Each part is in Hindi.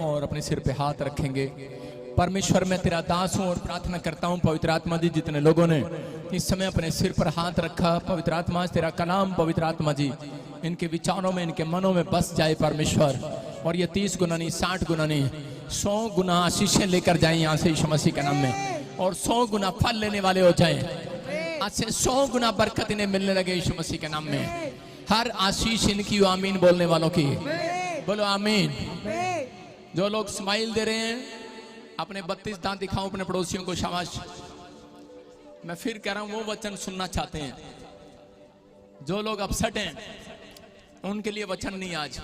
और अपने सिर पे हाथ रखेंगे। परमेश्वर मैं तेरा दास हूं और प्रार्थना करता हूं पवित्र आत्मा जी, जितने लोगों ने इस समय अपने सिर पर हाथ रखा, पवित्र आत्मा तेरा कलाम पवित्र आत्मा जी इनके विचारों में, इनके मनों में बस जाए परमेश्वर, और ये 30 गुना नहीं, 60 गुना नहीं, 100 गुना आशीषें लेकर जाए यहाँ से यीशु मसीह के नाम में, और 100 गुना फल लेने वाले हो जाए। आज से 100 गुना बरकत इन्हें मिलने लगे यीशु मसीह के नाम में। हर आशीष इनकी आमीन बोलने वालों की बोलो आमीन। जो लोग स्माइल दे रहे हैं अपने 32 दांत दिखाओ अपने पड़ोसियों को, शाबाश। मैं फिर कह रहा हूं वो वचन सुनना चाहते हैं। जो लोग अपसेट हैं उनके लिए वचन नहीं आज।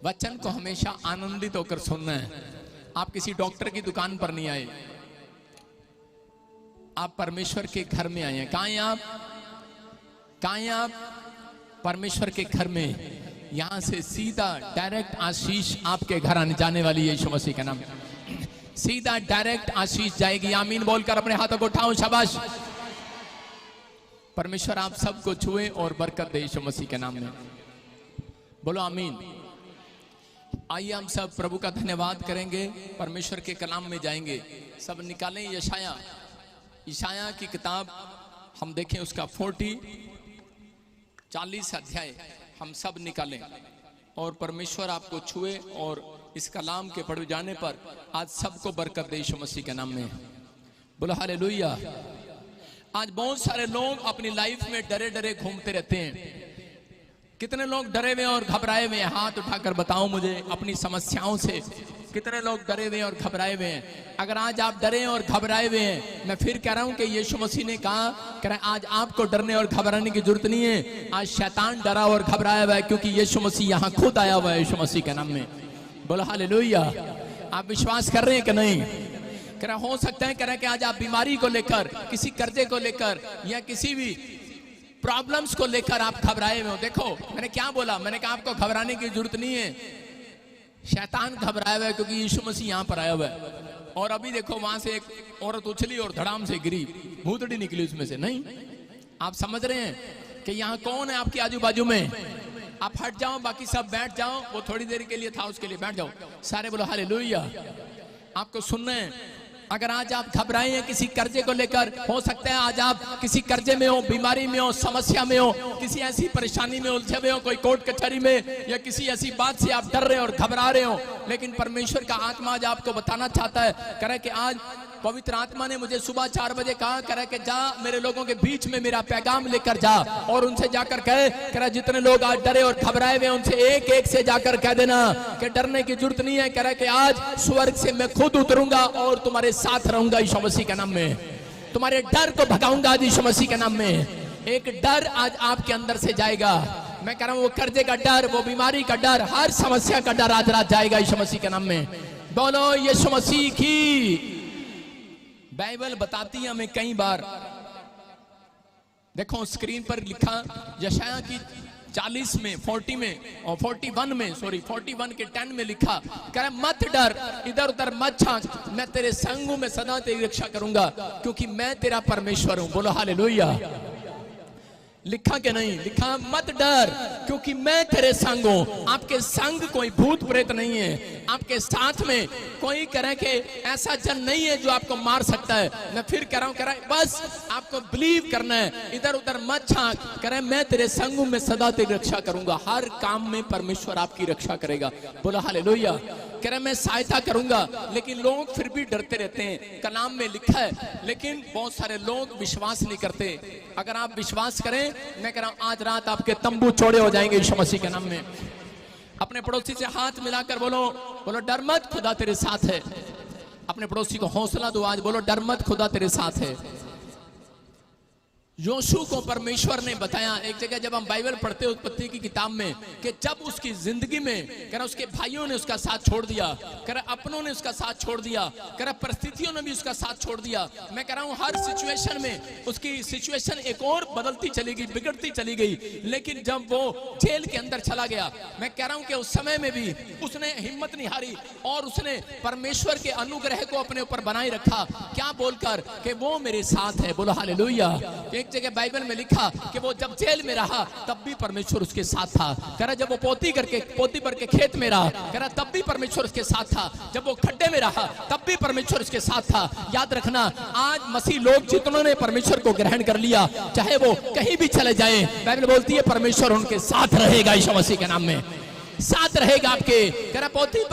वचन को हमेशा आनंदित होकर सुनना है। आप किसी डॉक्टर की दुकान पर नहीं आए, आप परमेश्वर के घर में आए हैं। कहां हैं आप? कहां हैं आप? परमेश्वर के घर में। यहां से सीधा डायरेक्ट आशीष आपके घर आने जाने वाली है यीशु मसीह का नाम। सीधा डायरेक्ट आशीष जाएगी। आमीन बोलकर अपने हाथों को उठाओ, शाबाश। परमेश्वर आप सबको छुए और बरकत दे यीशु मसीह के नाम में, बोलो आमीन। आइए हम सब प्रभु का धन्यवाद करेंगे, परमेश्वर के कलाम में जाएंगे। सब निकालें यशाया की किताब, हम देखें उसका 40 अध्याय हम सब निकालें, और परमेश्वर आपको छुए और इस कलाम के पढ़े जाने पर आज सबको बरकत दे यीशु मसीह के नाम में, बोलो हालेलुया। आज बहुत सारे लोग अपनी लाइफ में डरे डरे घूमते रहते हैं। कितने लोग डरे हुए और घबराए हुए हैं? हाथ उठाकर बताओ मुझे अपनी समस्याओं से। कितने लोग डरे हुए और घबराए हुए हैं? अगर आज आप डरे और घबराए हुए हैं, मैं फिर कह रहा हूं कि यीशु मसीह ने कहा आज आपको डरने और घबराने की जरूरत नहीं है। आज शैतान डरा और घबराया हुआ है, क्योंकि यीशु मसीह यहां खुद आया हुआ है यीशु मसीह के नाम में, बोलो हालेलुया। आप विश्वास कर रहे हैं कि नहीं? कह रहा हो सकता है, कह रहा कि आज आप बीमारी को लेकर, किसी कर्जे को लेकर या किसी भी प्रॉब्लम्स को लेकर आप घबराए हुए हो। देखो मैंने क्या बोला, मैंने कहा आपको घबराने की जरूरत नहीं है। शैतान घबराया हुआ है क्योंकि यीशु मसीह यहां पर आया हुआ है। और अभी देखो वहां से एक औरत उछली और धड़ाम से गिरी, भूतड़ी निकली उसमें से। नहीं, आप समझ रहे हैं कि यहाँ कौन है आपके आजू बाजू में? आप हट जाओ, बाकी सब बैठ जाओ। वो थोड़ी देर के लिए था, उसके लिए बैठ जाओ सारे, बोलो हालेलुया। आपको सुनना है। अगर आज आप घबराए हैं किसी कर्जे को लेकर, हो सकता है आज आप किसी कर्जे में हो, बीमारी में हो, समस्या में हो, किसी ऐसी परेशानी में उलझे हुए हो, कोई कोर्ट कचहरी में, या किसी ऐसी बात से आप डर रहे हो और घबरा रहे हो। लेकिन परमेश्वर का आत्मा आज आपको बताना चाहता है, कह रहा है कि आज पवित्र आत्मा ने मुझे सुबह 4 बजे कहा, कह रहा है कि जा मेरे लोगों के बीच में मेरा पैगाम लेकर जा, और उनसे जाकर कह रहा जितने लोग आज डरे और घबराए हुए उनसे एक एक से जाकर कह देना कि डरने की जरूरत नहीं है। कह रहा है कि आज स्वर्ग से मैं खुद उतरूंगा और तुम्हारे साथ रहूंगा यीशु मसीह के नाम में। तुम्हारे डर को भगाऊंगा आज यीशु मसीह के नाम में। एक डर आज आपके अंदर से जाएगा। मैं कह रहा हूं वो कर्जे का डर, वो बीमारी का डर, हर समस्या का डर आज रात जाएगा यीशु मसीह के नाम में, बोलो यीशु मसीह की। बाइबल बताती है हमें कई बार, देखो स्क्रीन पर लिखा यशाया की 40 में, 40 में और 41 में, सॉरी 41 के 10 में लिखा, कह रहा मत डर, इधर उधर मत झांक, मैं तेरे संग हूं, मैं सदा तेरी रक्षा करूंगा, क्योंकि मैं तेरा परमेश्वर हूं, बोलो हालेलुया। लिखा कि नहीं? लिखा मत डर क्योंकि मैं तेरे संग हूं। आपके संग कोई भूत प्रेत नहीं है, आपके साथ में कोई करे कि ऐसा जन नहीं है जो आपको मार सकता है। मैं फिर कह रहा हूं, कह रहा है बस आपको बिलीव करना है, इधर उधर मत झांक। कह रहा है मैं तेरे संग हूं, मैं सदा तेरी रक्षा करूंगा। हर काम में परमेश्वर आपकी रक्षा करेगा, बोलो हालेलुया। कह रहा है मैं सहायता करूंगा। लेकिन लोग फिर भी डरते रहते हैं, कलाम में लिखा है, लेकिन बहुत सारे लोग विश्वास नहीं करते। अगर आप विश्वास करें, मैं कह रहा हूं आज रात आपके तंबू चौड़े हो जाएंगे यीशु मसीह के नाम में। अपने पड़ोसी से हाथ मिलाकर बोलो, बोलो डर मत, खुदा तेरे साथ है। अपने पड़ोसी को हौसला दो आज, बोलो डर मत, खुदा तेरे साथ है। योशू को परमेश्वर ने बताया एक जगह, जब हम बाइबल पढ़ते हैं उत्पत्ति की किताब में, कि जब उसकी जिंदगी में कह रहा उसके भाइयों ने उसका साथ छोड़ दिया, कह रहा अपनों ने उसका साथ छोड़ दिया, कह रहा परिस्थितियों ने भी उसका साथ छोड़ दिया। मैं कह रहा हूं हर सिचुएशन में उसकी सिचुएशन एक और बदलती चली गई, बिगड़ती चली गई। लेकिन जब वो जेल के अंदर चला गया, मैं कह रहा हूं कि उस समय में भी उसने हिम्मत नहीं हारी और उसने परमेश्वर के अनुग्रह को अपने ऊपर बनाए रखा। क्या बोलकर कि वो मेरे साथ है, बोलो हालेलुया। एक एक जगह बाइबल में लिखा कि वो जब जेल में रहा तब भी परमेश्वर उसके साथ था। कह रहा जब वो पोती भर के खेत में रहा, कह रहा तब भी परमेश्वर उसके साथ था। जब वो खड्डे में रहा तब भी परमेश्वर उसके साथ था। याद रखना, आज मसीह लोग जितनों ने परमेश्वर को ग्रहण कर लिया, चाहे वो कहीं भी चले जाए, बाइबल बोलती है परमेश्वर उनके साथ रहेगा। यीशु मसीह के नाम में साथ रहेगा आपके। करा पोथी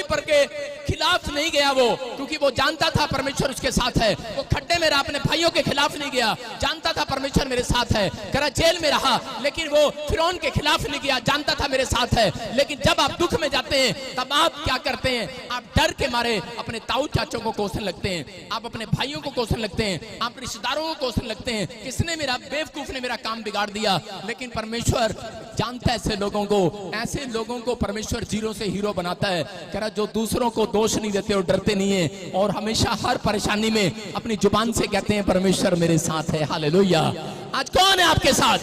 पर के खिलाफ नहीं गया वो, क्योंकि वो जानता था परमेश्वर उसके साथ है। वो खड्डे में रहा, अपने भाइयों के खिलाफ नहीं गया, जानता था परमेश्वर मेरे साथ है। करा जेल में रहा, लेकिन वो फिरौन के खिलाफ नहीं गया, जानता था मेरे साथ है। लेकिन जब आप दुख में जाते हैं तब आप क्या करते हैं? आप डर के मारे अपने ताऊ चाचों को कोसने लगते हैं, आप अपने भाइयों को कोसने लगते हैं, आप रिश्तेदारों को कोसने लगते हैं, किसने मेरा बेवकूफ ने मेरा काम बिगाड़ दिया। लेकिन परमेश्वर जानता है ऐसे लोगों को परमेश्वर जीरो से हीरो बनाता है। कह रहा जो दूसरों को दोष नहीं देते और डरते नहीं है, और हमेशा हर परेशानी में अपनी जुबान से कहते हैं परमेश्वर मेरे साथ है। हालेलुया। आज कौन है आपके साथ?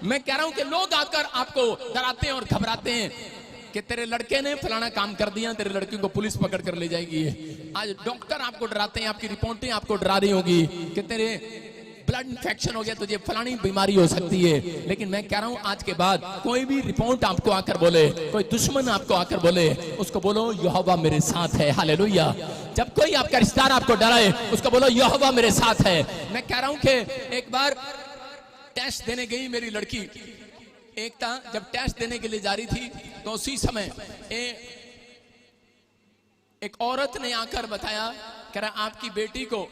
मैं कह रहा हूं कि लोग आकर आपको डराते हैं और घबराते हैं कि तेरे लड़के ने फलाना काम कर दिया, तेरे लड़की को पुलिस पकड़ कर ले जाएगी। आज डॉक्टर आपको डराते हैं, आपकी रिपोर्टें आपको डरा रही होगी कि तेरे ब्लड इन्फेक्शन हो गया, तुझे फलानी बीमारी हो सकती है। लेकिन मैं कह रहा हूं आज के बाद कोई भी रिपोर्ट आपको आकर बोले, कोई दुश्मन आपको आकर बोले, उसको बोलो यहोवा मेरे साथ है। हालेलुया। जब कोई आपका रिश्तेदार आपको डराए, उसको बोलो यहोवा मेरे साथ है। मैं कह रहा हूं कि एक बार टेस्ट देने गई मेरी लड़की, जब टेस्ट देने के लिए जा रही थी तो उसी समय एक औरत ने आकर बताया, कह रहा आपकी बेटी को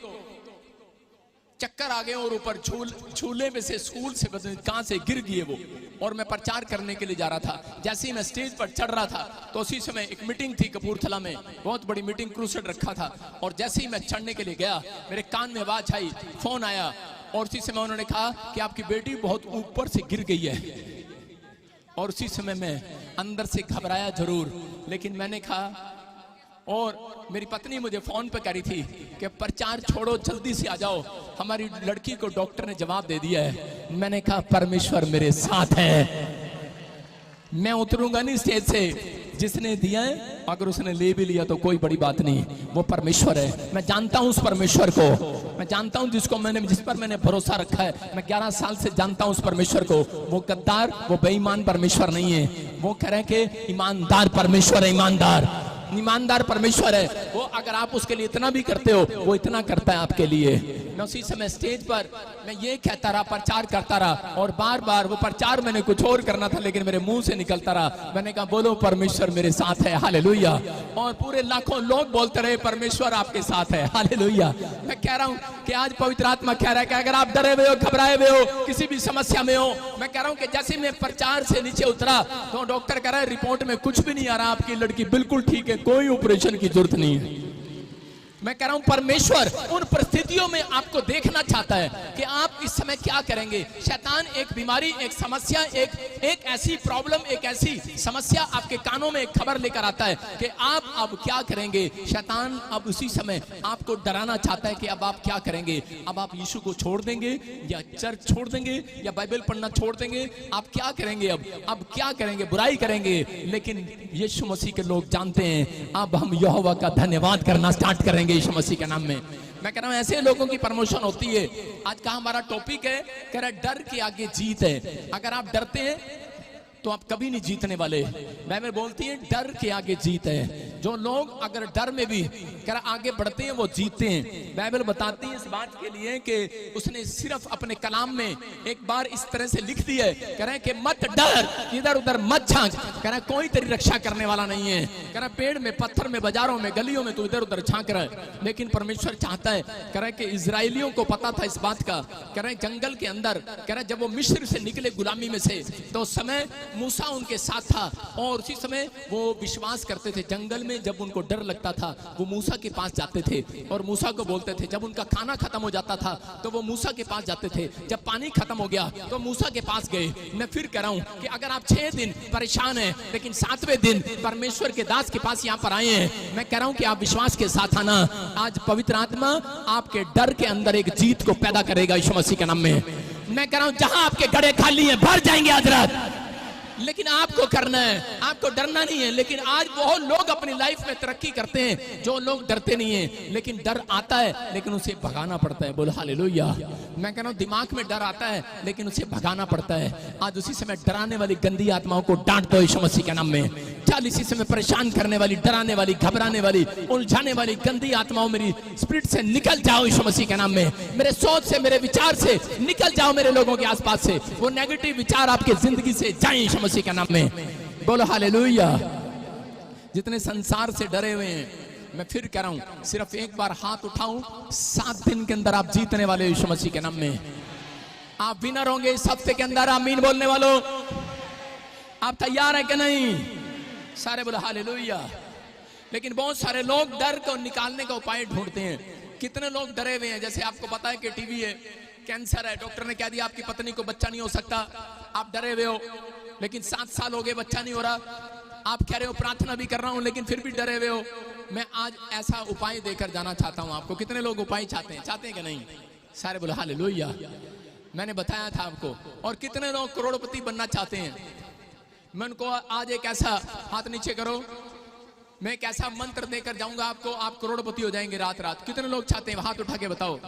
चक्कर आ गए और ऊपर झूले में से स्कूल से कहां से गिर गई वो, और मैं प्रचार करने के लिए जा रहा था। जैसे ही मैं स्टेज पर चढ़ रहा था तो उसी समय एक मीटिंग थी कपूरथला में, बहुत बड़ी मीटिंग, क्रूसेड रखा था, और जैसे ही मैं चढ़ने के लिए गया मेरे कान में आवाज आई, फोन आया, और उसी समय उन्होंने कहा कि आपकी बेटी बहुत ऊपर से गिर गई है। और उसी समय मैं अंदर से घबराया जरूर, लेकिन मैंने कहा, और मेरी पत्नी मुझे फोन पे करी थी कि प्रचार छोड़ो, जल्दी से आ जाओ, हमारी लड़की को डॉक्टर ने जवाब दे दिया है। मैंने कहा परमेश्वर मेरे साथ है, मैं उतरूंगा नहीं स्टेज से, जिसने दिया है अगर उसने ले भी लिया तो कोई बड़ी बात नहीं, वो परमेश्वर है। मैं जानता हूं उस परमेश्वर को, मैं जानता हूं जिस पर मैंने भरोसा रखा है। मैं 11 साल से जानता हूं उस परमेश्वर को। वो गद्दार, वो बेईमान परमेश्वर नहीं है। वो कह रहे हैं कि ईमानदार परमेश्वर है, ईमानदार परमेश्वर है वो। अगर आप उसके लिए इतना भी करते हो, वो इतना करता है आपके लिए। मैं उसी समय स्टेज पर मैं ये कहता रहा, प्रचार करता रहा, और बार बार वो प्रचार मैंने कुछ और करना था लेकिन मेरे मुंह से निकलता रहा। मैंने कहा बोलो परमेश्वर मेरे साथ है। हालेलुया। और पूरे लाखों लोग बोलते रहे परमेश्वर आपके साथ है। हालेलुया। मैं कह रहा हूं कि आज पवित्र आत्मा कह रहा है कि अगर आप डरे हुए हो, घबराए हुए हो, किसी भी समस्या में हो, मैं कह रहा हूं कि जैसे मैं प्रचार से नीचे उतरा तो डॉक्टर कह रहा है रिपोर्ट में कुछ भी नहीं आ रहा, आपकी लड़की बिल्कुल ठीक है, कोई ऑपरेशन की जरूरत नहीं है। मैं कह रहा हूं परमेश्वर उन परिस्थितियों में आपको देखना चाहता है कि आप इस समय क्या करेंगे। शैतान एक बीमारी, एक समस्या, एक ऐसी प्रॉब्लम, एक ऐसी समस्या आपके कानों में एक खबर लेकर आता है कि आप अब क्या करेंगे। शैतान अब उसी समय आपको डराना चाहता है कि अब आप क्या करेंगे। अब आप यीशु को छोड़ देंगे या चर्च छोड़ देंगे या बाइबल पढ़ना छोड़ देंगे, आप क्या करेंगे। अब क्या करेंगे, बुराई करेंगे। लेकिन यीशु मसीह के लोग जानते हैं अब हम यहोवा का धन्यवाद करना स्टार्ट करेंगे यीशु मसीह के नाम में। मैं कह रहा हूं ऐसे लोगों की प्रमोशन होती है। आज का हमारा टॉपिक है, कह रहा डर के आगे जीत है। अगर आप डरते हैं तो आप कभी नहीं जीतने वाले। बाइबल बोलती है डर के आगे जीत है। जो लोग अगर डर में भी कह रहा आगे बढ़ते हैं वो जीतते हैं। बाइबल बताती है इस बात के लिए कि उसने सिर्फ अपने कलाम में एक बार इस तरह से लिख दिया है, कह रहे हैं कि मत डर, इधर उधर मत झांक, कह रहा है कोई तेरी रक्षा करने वाला नहीं है। कह रहा पेड़ में, पत्थर में, बाजारों में, गलियों में तू इधर उधर झांक रहा है, लेकिन परमेश्वर चाहता है। कह रहा है कि इजराइलियों को पता था इस बात का। कह रहे हैं जंगल के अंदर, कह रहा है जब वो मिस्र से निकले गुलामी में से, तो उस समय मूसा उनके साथ था और उसी समय वो विश्वास करते थे। जंगल में जब उनको डर लगता था वो मूसा के पास जाते थे और मूसा को बोलते थे। जब उनका खाना खत्म हो जाता था तो वो मूसा के पास जाते थे। जब पानी खत्म हो गया तो मूसा के पास गए। मैं फिर कह रहा हूं कि अगर आप 6 दिन परेशान हैं लेकिन 7वें दिन परमेश्वर के दास के पास यहाँ पर आए हैं, मैं कह रहा हूं कि आप विश्वास के साथ आना। आज पवित्र आत्मा आपके डर के अंदर एक जीत को पैदा करेगा यीशु मसीह के नाम में। मैं कह रहा हूं जहां आपके घड़े खाली हैं भर जाएंगे आज रात। लेकिन आपको करना है, आपको डरना नहीं है। लेकिन आज बहुत लोग अपनी लाइफ में तरक्की करते हैं जो लोग डरते नहीं है, लेकिन डर आता है लेकिन उसे भगाना पड़ता है। बोलो हालेलुया। मैं कह रहा हूं दिमाग में डर आता है लेकिन उसे भगाना पड़ता है। आज उसी समय डराने वाली गंदी आत्माओं को डांट दो यीशु मसीह के नाम में। चल इसी समय परेशान करने वाली, डराने वाली, घबराने वाली, उलझाने वाली गंदी आत्माओं मेरी स्पिरिट से निकल जाओ यीशु मसीह के नाम में। मेरे सोच से, मेरे विचार से निकल जाओ, मेरे लोगों के आसपास से वो नेगेटिव विचार आपके जिंदगी से जाएं यीशु मसीह के नाम में। बोलो हालेलुया। जितने संसार से डरे हुए हैं, मैं फिर कह रहा हूं, सिर्फ एक बार हाथ उठाऊं, 7 दिन के अंदर आप जीतने वाले यीशु मसीह के नाम में। आप विनर होंगे इस हफ्ते के अंदर। आमीन बोलने वालों, आप तैयार हैं कि नहीं? सारे बोलो हालेलुया। लेकिन बहुत सारे लोग डर को निकालने का उपाय ढूंढते हैं। कितने लोग डरे हुए हैं, जैसे आपको पता है कि टीबी है, कैंसर है, डॉक्टर ने कह दिया आपकी पत्नी को बच्चा नहीं हो सकता, आप डरे हुए हो। लेकिन 7 साल हो गए बच्चा नहीं हो रहा, आप कह रहे हो प्रार्थना भी कर रहा हूं लेकिन फिर भी डरे हुए हो। मैं आज ऐसा उपाय देकर जाना चाहता हूं आपको। कितने लोग उपाय चाहते हैं कि नहीं? सारे बोलो हालेलुया। मैंने बताया था आपको। और कितने लोग करोड़पति बनना चाहते हैं? मैं उनको आज एक ऐसा, हाथ नीचे करो, मैं एक ऐसा मंत्र देकर जाऊंगा आपको, आप करोड़पति हो जाएंगे रात रात। कितने लोग चाहते हैं? हाथ उठा के बताओ।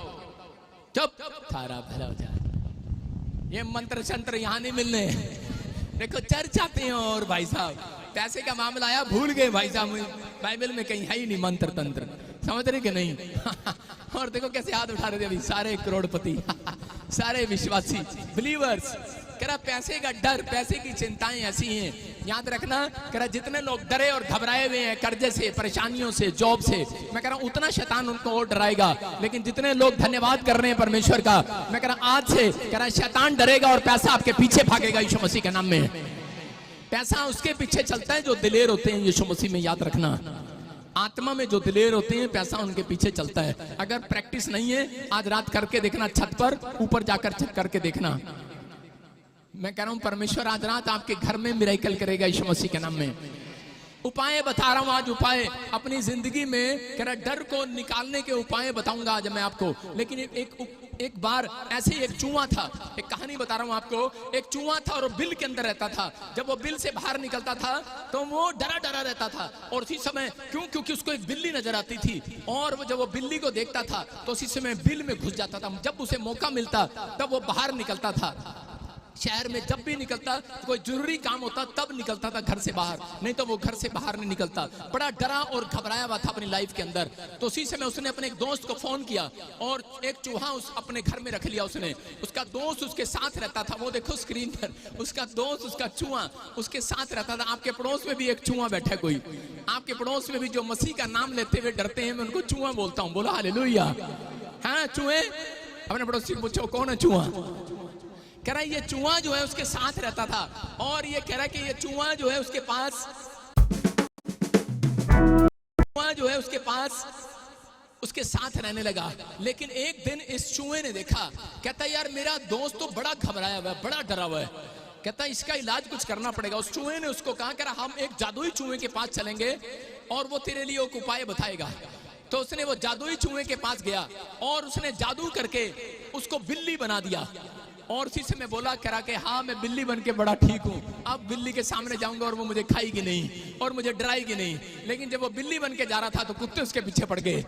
चुप, थारा भला हो जाए। ये मंत्र शंत्र यहां नहीं मिलने। देखो चर्च आते हैं और भाई साहब पैसे का मामला आया, भूल गए भाई साहब, बाइबल में कहीं है ही नहीं मंत्र तंत्र, समझ रहे कि नहीं? और देखो कैसे हाथ उठा रहे थे अभी सारे करोड़पति, सारे विश्वासी बिलीवर्स। कह रहा पैसे का डर, पैसे की चिंताएं ऐसी हैं, याद रखना। कह रहा जितने लोग डरे और घबराए हुए हैं कर्जे से, परेशानियों से, जॉब से, मैं कह रहा हूं उतना शैतान उनको और डराएगा। लेकिन जितने लोग धन्यवाद कर रहे हैं परमेश्वर का, मैं कह रहा आज से कह रहा शैतान डरेगा और पैसा आपके पीछे भागेगा यीशु मसीह के नाम में। पैसा उसके पीछे चलता है जो दिलेर होते हैं यीशु मसीह में, याद रखना। आत्मा में जो दिलेर होते हैं पैसा उनके पीछे चलता है। अगर प्रैक्टिस नहीं है, आज रात करके देखना, छत पर ऊपर जाकर चेक करके देखना। मैं कह रहा हूं परमेश्वर आज रात आपके घर में मिरेकल करेगा यीशु मसीह के नाम में। उपाय बता रहा हूं आज, उपाय अपनी जिंदगी में कह रहा डर को निकालने के उपाय बताऊंगा आज मैं आपको। लेकिन एक बार ऐसे ही एक चूहा था, एक कहानी बता रहा हूं आपको। एक चूहा था और वो बिल के अंदर रहता था। जब वो बिल से बाहर निकलता था तो वो डरा डरा रहता था। और उसी समय क्योंकि उसको एक बिल्ली नजर आती थी और वो जब वो बिल्ली को देखता था तो उसी समय बिल में घुस जाता था। जब उसे मौका मिलता तब वो बाहर निकलता था। शहर में जब भी निकलता, कोई जरूरी काम होता तब निकलता था घर से बाहर, नहीं तो वो घर से बाहर नहीं निकलता। बड़ा डरा और घबराया हुआ था अपनी लाइफ के अंदर। तो उसी समय उसने अपने एक दोस्त को फोन किया और एक चूहा अपने घर में रख लिया उसने। उसका दोस्त उसके साथ रहता था, वो देखो स्क्रीन पर, उसका दोस्त, उसका चूहा उसके साथ रहता था। आपके पड़ोस में भी एक चूहा बैठा है कोई, आपके पड़ोस में भी जो मसीह का नाम लेते हुए डरते हैं, मैं उनको चूहा बोलता हूँ। बोला हालेलुया। हाँ चूहे, अपने पड़ोसी को पूछो कौन है चूहा। कह रहा ये चूहा जो है उसके साथ रहता था और ये कह रहा कि ये चूहा जो है उसके पास उसके साथ रहने लगा। लेकिन एक दिन इस चूहे ने देखा, कहता यार मेरा दोस्त तो बड़ा घबराया हुआ है, बड़ा डरा हुआ है, कहता इसका इलाज कुछ करना पड़ेगा। उस चूहे ने उसको कहा, कह रहा हम एक जादुई चूहे के पास चलेंगे और वो तेरे लिए एक उपाय बताएगा। तो उसने वो जादुई चूहे के पास गया और उसने जादू करके उसको बिल्ली बना दिया। और उसी से मैं बोला, करा के हाँ मैं बिल्ली बन के बड़ा ठीक हूँ, अब बिल्ली के सामने जाऊंगा और वो मुझे खाएगी नहीं और मुझे डराएगी नहीं। लेकिन जब वो बिल्ली बन के जा रहा था तो कुत्ते उसके पीछे पड़ गए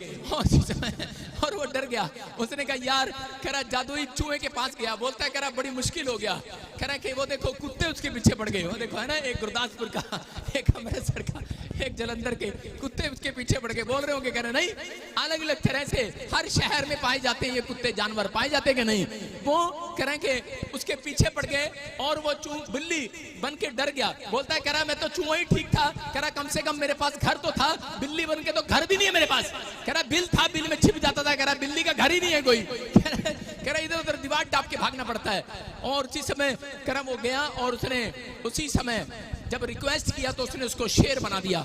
और वो डर गया। उसने कहा यार, करा जादुई चूहे के पास गया, बोलता है करा बड़ी मुश्किल हो गया, करा कि वो देखो कुत्ते उसके पीछे पड़ गए। वो देखो है ना, एक गुरदासपुर का, एक अमृतसर का, एक जलंधर के, कुत्ते उसके पीछे पड़ गए। बोल रहे होंगे कह रहे नहीं, अलग अलग तरह से हर शहर में पाए जाते हैं ये कुत्ते, जानवर पाए जाते कि नहीं। वो कह रहे उसके पीछे पड़ गए और वो बिल्ली बन के डर गया। बोलता है कह रहा मैं तो चूहा ही ठीक था, कह रहा कम से कम मेरे पास घर तो था, बिल्ली बन के तो घर भी नहीं है मेरे पास। कह रहा बिल था, बिल में छिप जाता था, कह रहा बिल्ली का घर ही नहीं है कोई। कह रहा इधर उधर दीवार टाप के भागना पड़ता है। और उसी समय कह रहा वो गया और उसने उसी समय जब रिक्वेस्ट किया तो उसने उसको शेर बना दिया,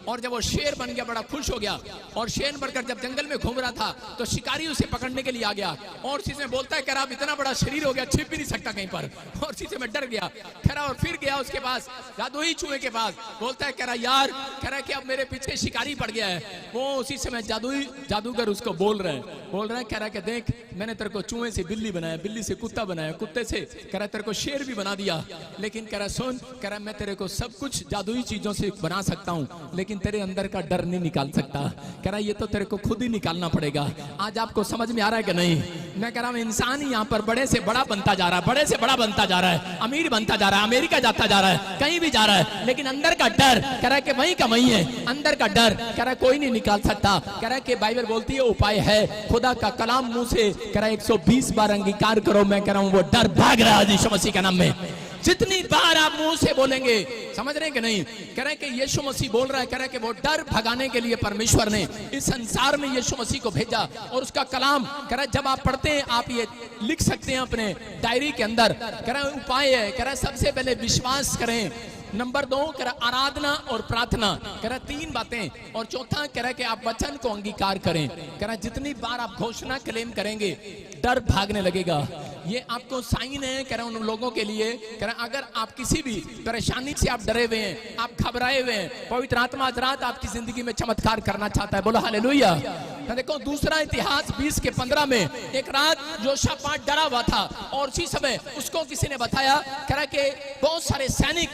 और जब वो शेर बन गया बड़ा खुश हो गया, और शेर बनकर जब जंगल में घूम रहा था तो शिकारी उसे पकड़ने के लिए आ गया, और उसी में बोलता है कह रहा अब इतना बड़ा शरीर हो गया, छिप भी नहीं सकता कहीं पर, और उसी से मैं डर गया। कह रहा और फिर गया उसके पास, जादुई चूहे के पास, बोलता है कह रहा यार, कह रहा कि अब मेरे पीछे शिकारी पड़ गया है। वो उसी समय जादूगर उसको बोल रहे हैं, कह रहा कि देख मैंने तेरे को चूहे से बिल्ली बनाया, बिल्ली से कुत्ता बनाया, कुत्ते से कह रहा तेरे को शेर भी बना दिया, लेकिन कह रहा सुन, कह रहा मैं तेरे को सब कुछ जादुई चीजों से बना सकता हूँ, लेकिन तेरे अंदर का डर नहीं निकाल सकता। कह रहा ये तो तेरे को खुद ही निकालना पड़ेगा। आज आपको समझ में आ रहा है कि नहीं? मैं कह रहा हूँ इंसान ही यहाँ पर बड़े से बड़ा बनता जा रहा है, बड़े से बड़ा बनता जा रहा है, अमीर बनता जा रहा है, अमेरिका जाता जा रहा है, कहीं भी जा रहा है, लेकिन अंदर का डर कह रहा है कि वहीं का वहीं है। अंदर का डर कह रहा है कोई नहीं निकाल सकता। कह रहा है कि बाइबल बोलती है उपाय है, खुदा का कलाम मुंह से कह रहा है 120 बार अंगीकार करो। मैं कह रहा हूँ वो डर भाग रहा है यीशु मसीह के नाम में। जितनी बार आप मुंह से बोलेंगे, समझ रहे हैं कि नहीं? कह रहे हैं कि यीशु मसीह बोल रहा है, कह रहा है कि वो डर भगाने के लिए परमेश्वर ने इस संसार में यीशु मसीह को भेजा, और उसका कलाम कह रहा है जब आप पढ़ते हैं आप ये लिख सकते हैं अपने डायरी के अंदर। कह रहा है उपाय है, कह रहा है सबसे पहले विश्वास करें, नंबर 2 कह रहा आराधना और प्रार्थना, कह रहा 3 बातें, और चौथा कह रहा कि आप वचन को अंगीकार करें। कह रहा जितनी बार आप घोषणा क्लेम करेंगे डर भागने लगेगा। ये आपको साइन है कह रहा उन लोगों के लिए, कह रहा अगर आप किसी भी परेशानी से आप डरे हुए हैं, आप घबराए हुए हैं, पवित्र आत्मा आज रात आपकी जिंदगी में चमत्कार करना चाहता है। बोलो हालेलुया। देखो दूसरा इतिहास 20:15 में एक रात योशापात डरा हुआ था, और उसी समय उसको किसी ने बताया, कह रहा कि बहुत सारे सैनिक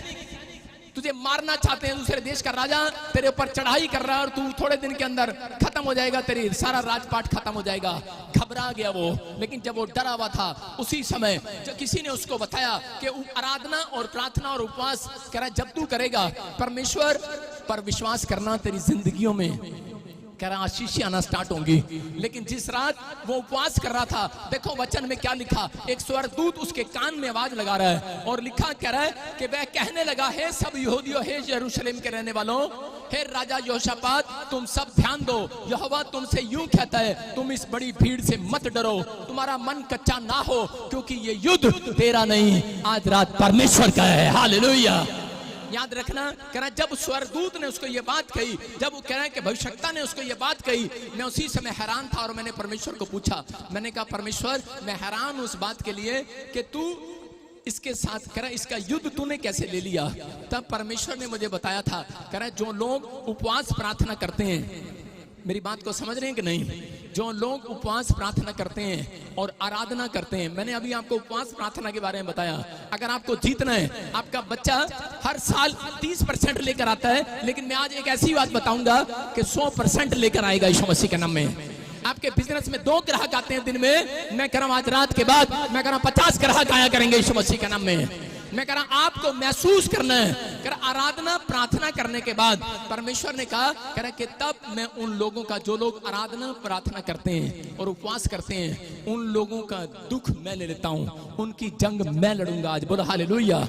तुझे मारना चाहते हैं, दूसरे देश का राजा तेरे ऊपर चढ़ाई कर रहा है, और तू थोड़े दिन के अंदर खत्म हो जाएगा, तेरी सारा राजपाट खत्म हो जाएगा। घबरा गया वो, लेकिन जब वो डरा हुआ था उसी समय जब किसी ने उसको बताया कि आराधना और प्रार्थना और उपवास कह रहा जब तू करेगा परमेश्वर पर विश्वास करना, तेरी जिंदगियों में कह रहा आशीष आना स्टार्ट होंगी। लेकिन जिस रात वो उपवास कर रहा था, देखो वचन में क्या लिखा, एक स्वर्गदूत उसके कान में आवाज लगा रहा है, और लिखा कह रहा है कि वह कहने लगा, हे सब यहूदियों, हे यरूशलेम के रहने वालों, हे राजा योशापात, तुम सब ध्यान दो, यहोवा तुमसे यूं कहता है, तुम इस बड़ी भीड़ से मत डरो, तुम्हारा मन कच्चा ना हो, क्योंकि ये युद्ध तेरा नहीं, आज रात परमेश्वर का है। हालेलुया। याद रखना, कह रहा जब स्वर्गदूत ने उसको ये बात कही, जब वो कह रहा है कि भविष्यवक्ता ने उसको ये बात कही, मैं उसी समय हैरान था, और मैंने परमेश्वर को पूछा, मैंने कहा परमेश्वर मैं हैरान हूं उस बात के लिए कि तू इसके साथ कह रहा इसका युद्ध तूने कैसे ले लिया। तब परमेश्वर ने मुझे बताया था, कह रहा जो लोग उपवास प्रार्थना करते हैं, मेरी बात को समझ रहे हैं कि नहीं? जो लोग उपवास प्रार्थना करते हैं और आराधना करते हैं, मैंने अभी आपको उपवास प्रार्थना के बारे में बताया। अगर आपको जीतना है, आपका बच्चा हर साल 30% लेकर आता है, लेकिन मैं आज एक ऐसी बात बताऊंगा कि 100% लेकर आएगा यीशु मसीह के नाम में। आपके बिजनेस में 2 ग्राहक आते हैं दिन में, मैं कह रहा हूं आज रात के बाद मैं कह रहा हूं 50 ग्राहक आया करेंगे यीशु मसीह के नाम में। मैं कह रहा आपको महसूस करना है, कह रहा आराधना प्रार्थना करने के बाद परमेश्वर ने कहा, कह रहा कि तब मैं उन लोगों का, जो लोग आराधना प्रार्थना करते हैं और उपवास करते हैं, उन लोगों का दुख मैं ले लेता हूं, उनकी जंग मैं लड़ूंगा आज। बोलो हालेलुया।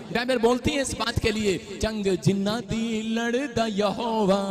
बाइबल बोलती है इस बात के लिए, जंग जिन्ना दी लड़दा यहोवा,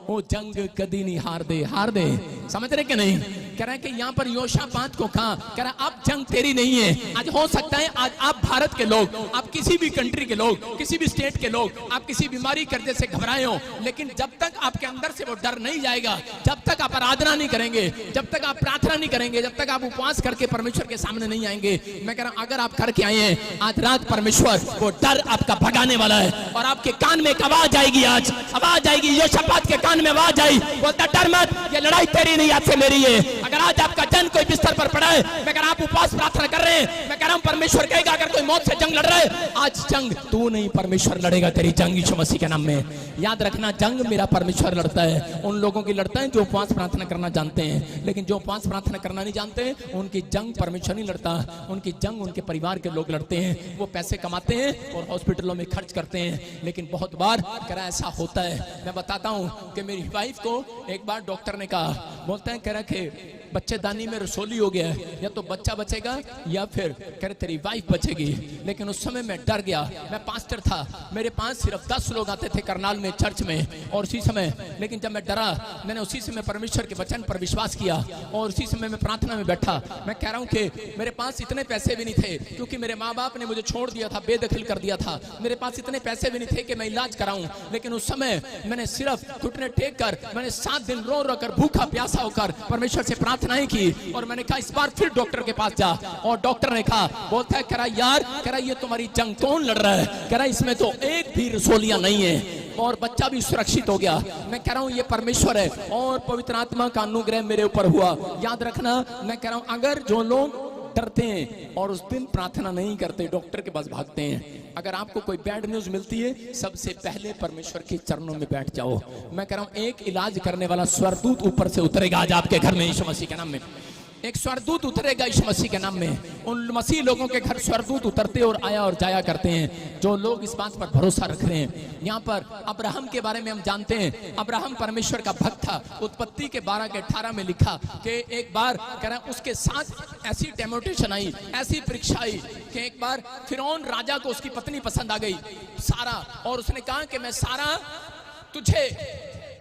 वो जंग कदी नहीं हार दे। समझ रहे कि नहीं? कह रहा है कि यहाँ पर योशापात को कहा, कह रहा अब जंग तेरी नहीं है। आज हो सकता है आज आप भारत के लोग, आप किसी भी कंट्री के लोग, किसी भी स्टेट के लोग, आप किसी बीमारी कर्जे से घबराए हो, लेकिन जब तक आपके अंदर से वो डर नहीं जाएगा, जब तक आप आराधना नहीं करेंगे, जब तक आप प्रार्थना नहीं करेंगे, जब तक आप उपवास करके परमेश्वर के सामने नहीं आएंगे, मैं कह रहा हूं अगर आप करके आए हैं आज रात, परमेश्वर वो डर आपका भगाने वाला है, और आपके कान में एक आवाज आएगी, आज आवाज आएगी, योशापात के कान में आवाज आई, बोलता डर मत, ये लड़ाई तेरी नहीं, आज से मेरी है। अगर आज आपका जन कोई बिस्तर पर पड़ा है, मैं कह रहा आप उपवास प्रार्थना कर रहे हैं, मैं कह रहा हूं परमेश्वर कहेगा अगर कोई मौत से जंग लड़ रहा है, आज जंग तू नहीं, परमेश्वर लड़ेगा तेरी जंग यीशु मसीह के नाम में। याद रखना, जंग मेरा परमेश्वर लड़ता है। उन लोगों की लड़ता है जो उपवास प्रार्थना करना जानते हैं, लेकिन जो उपवास प्रार्थना करना नहीं जानते, उनकी जंग परमेश्वर नहीं लड़ता, उनकी जंग उनके परिवार के लोग लड़ते हैं। वो पैसे कमाते हैं और हॉस्पिटलों में खर्च करते हैं, लेकिन बहुत बार कह रहा ऐसा होता है। मैं बताता हूं कि मेरी वाइफ को एक बार डॉक्टर ने कहा, बोलता है कह रहा कि बच्चेदानी में रसोली हो गया है, या तो बच्चा बचेगा या फिर कह रहे तेरी वाइफ बचेगी। लेकिन उस समय मैं डर गया। मैं पास्टर था, मेरे पास सिर्फ 10 लोग आते थे करनाल में चर्च में। और उसी समय लेकिन जब मैं डरा, मैंने उसी समय परमेश्वर के वचन पर विश्वास किया और उसी समय मैं प्रार्थना में बैठा। मैं कह रहा हूँ कि मेरे पास इतने पैसे भी नहीं थे, क्योंकि मेरे माँ बाप ने मुझे छोड़ दिया था, बेदखल कर दिया था। मेरे पास इतने पैसे भी नहीं थे कि मैं इलाज कराऊं। लेकिन उस समय मैंने सिर्फ घुटने टेक कर, मैंने 7 दिन रो रो कर, भूखा प्यासा होकर परमेश्वर से प्रार्थनाएं की। और मैंने कहा इस बार फिर डॉक्टर के पास जा। और डॉक्टर ने कहा, बोलता है कह रहा यार, कह रहा ये तुम्हारी जंग कौन लड़ रहा है, कह रहा इसमें तो एक भी रसोलियां नहीं है और बच्चा भी सुरक्षित हो गया। मैं कह रहा हूँ ये परमेश्वर है और पवित्र आत्मा का अनुग्रह मेरे ऊपर हुआ। याद रखना, मैं कह रहा हूँ अगर जो लोग डरते हैं और उस दिन प्रार्थना नहीं करते, डॉक्टर के पास भागते हैं, अगर आपको कोई बैड न्यूज मिलती है, सबसे पहले परमेश्वर के चरणों में बैठ जाओ। मैं कह रहा हूँ एक इलाज करने वाला स्वर्गदूत ऊपर से उतरेगा आज आपके घर में, यीशु मसीह के नाम में। एक स्वर्गदूत उतरेगा यीशु मसीह के नाम में। उन मसीह लोगों के घर स्वर्गदूत उतरते और आया और जाया करते हैं जो लोग इस बात पर भरोसा रख रहे हैं। यहाँ पर अब्राहम के बारे में हम जानते हैं, अब्राहम परमेश्वर का भक्त था। उत्पत्ति के 12 के 18 में लिखा कि एक बार कह रहा उसके साथ ऐसी टेम्पटेशन आई, ऐसी परीक्षा आई कि एक बार फिरौन राजा को उसकी पत्नी पसंद आ गई, सारा, और उसने कहा कि मैं सारा तुझे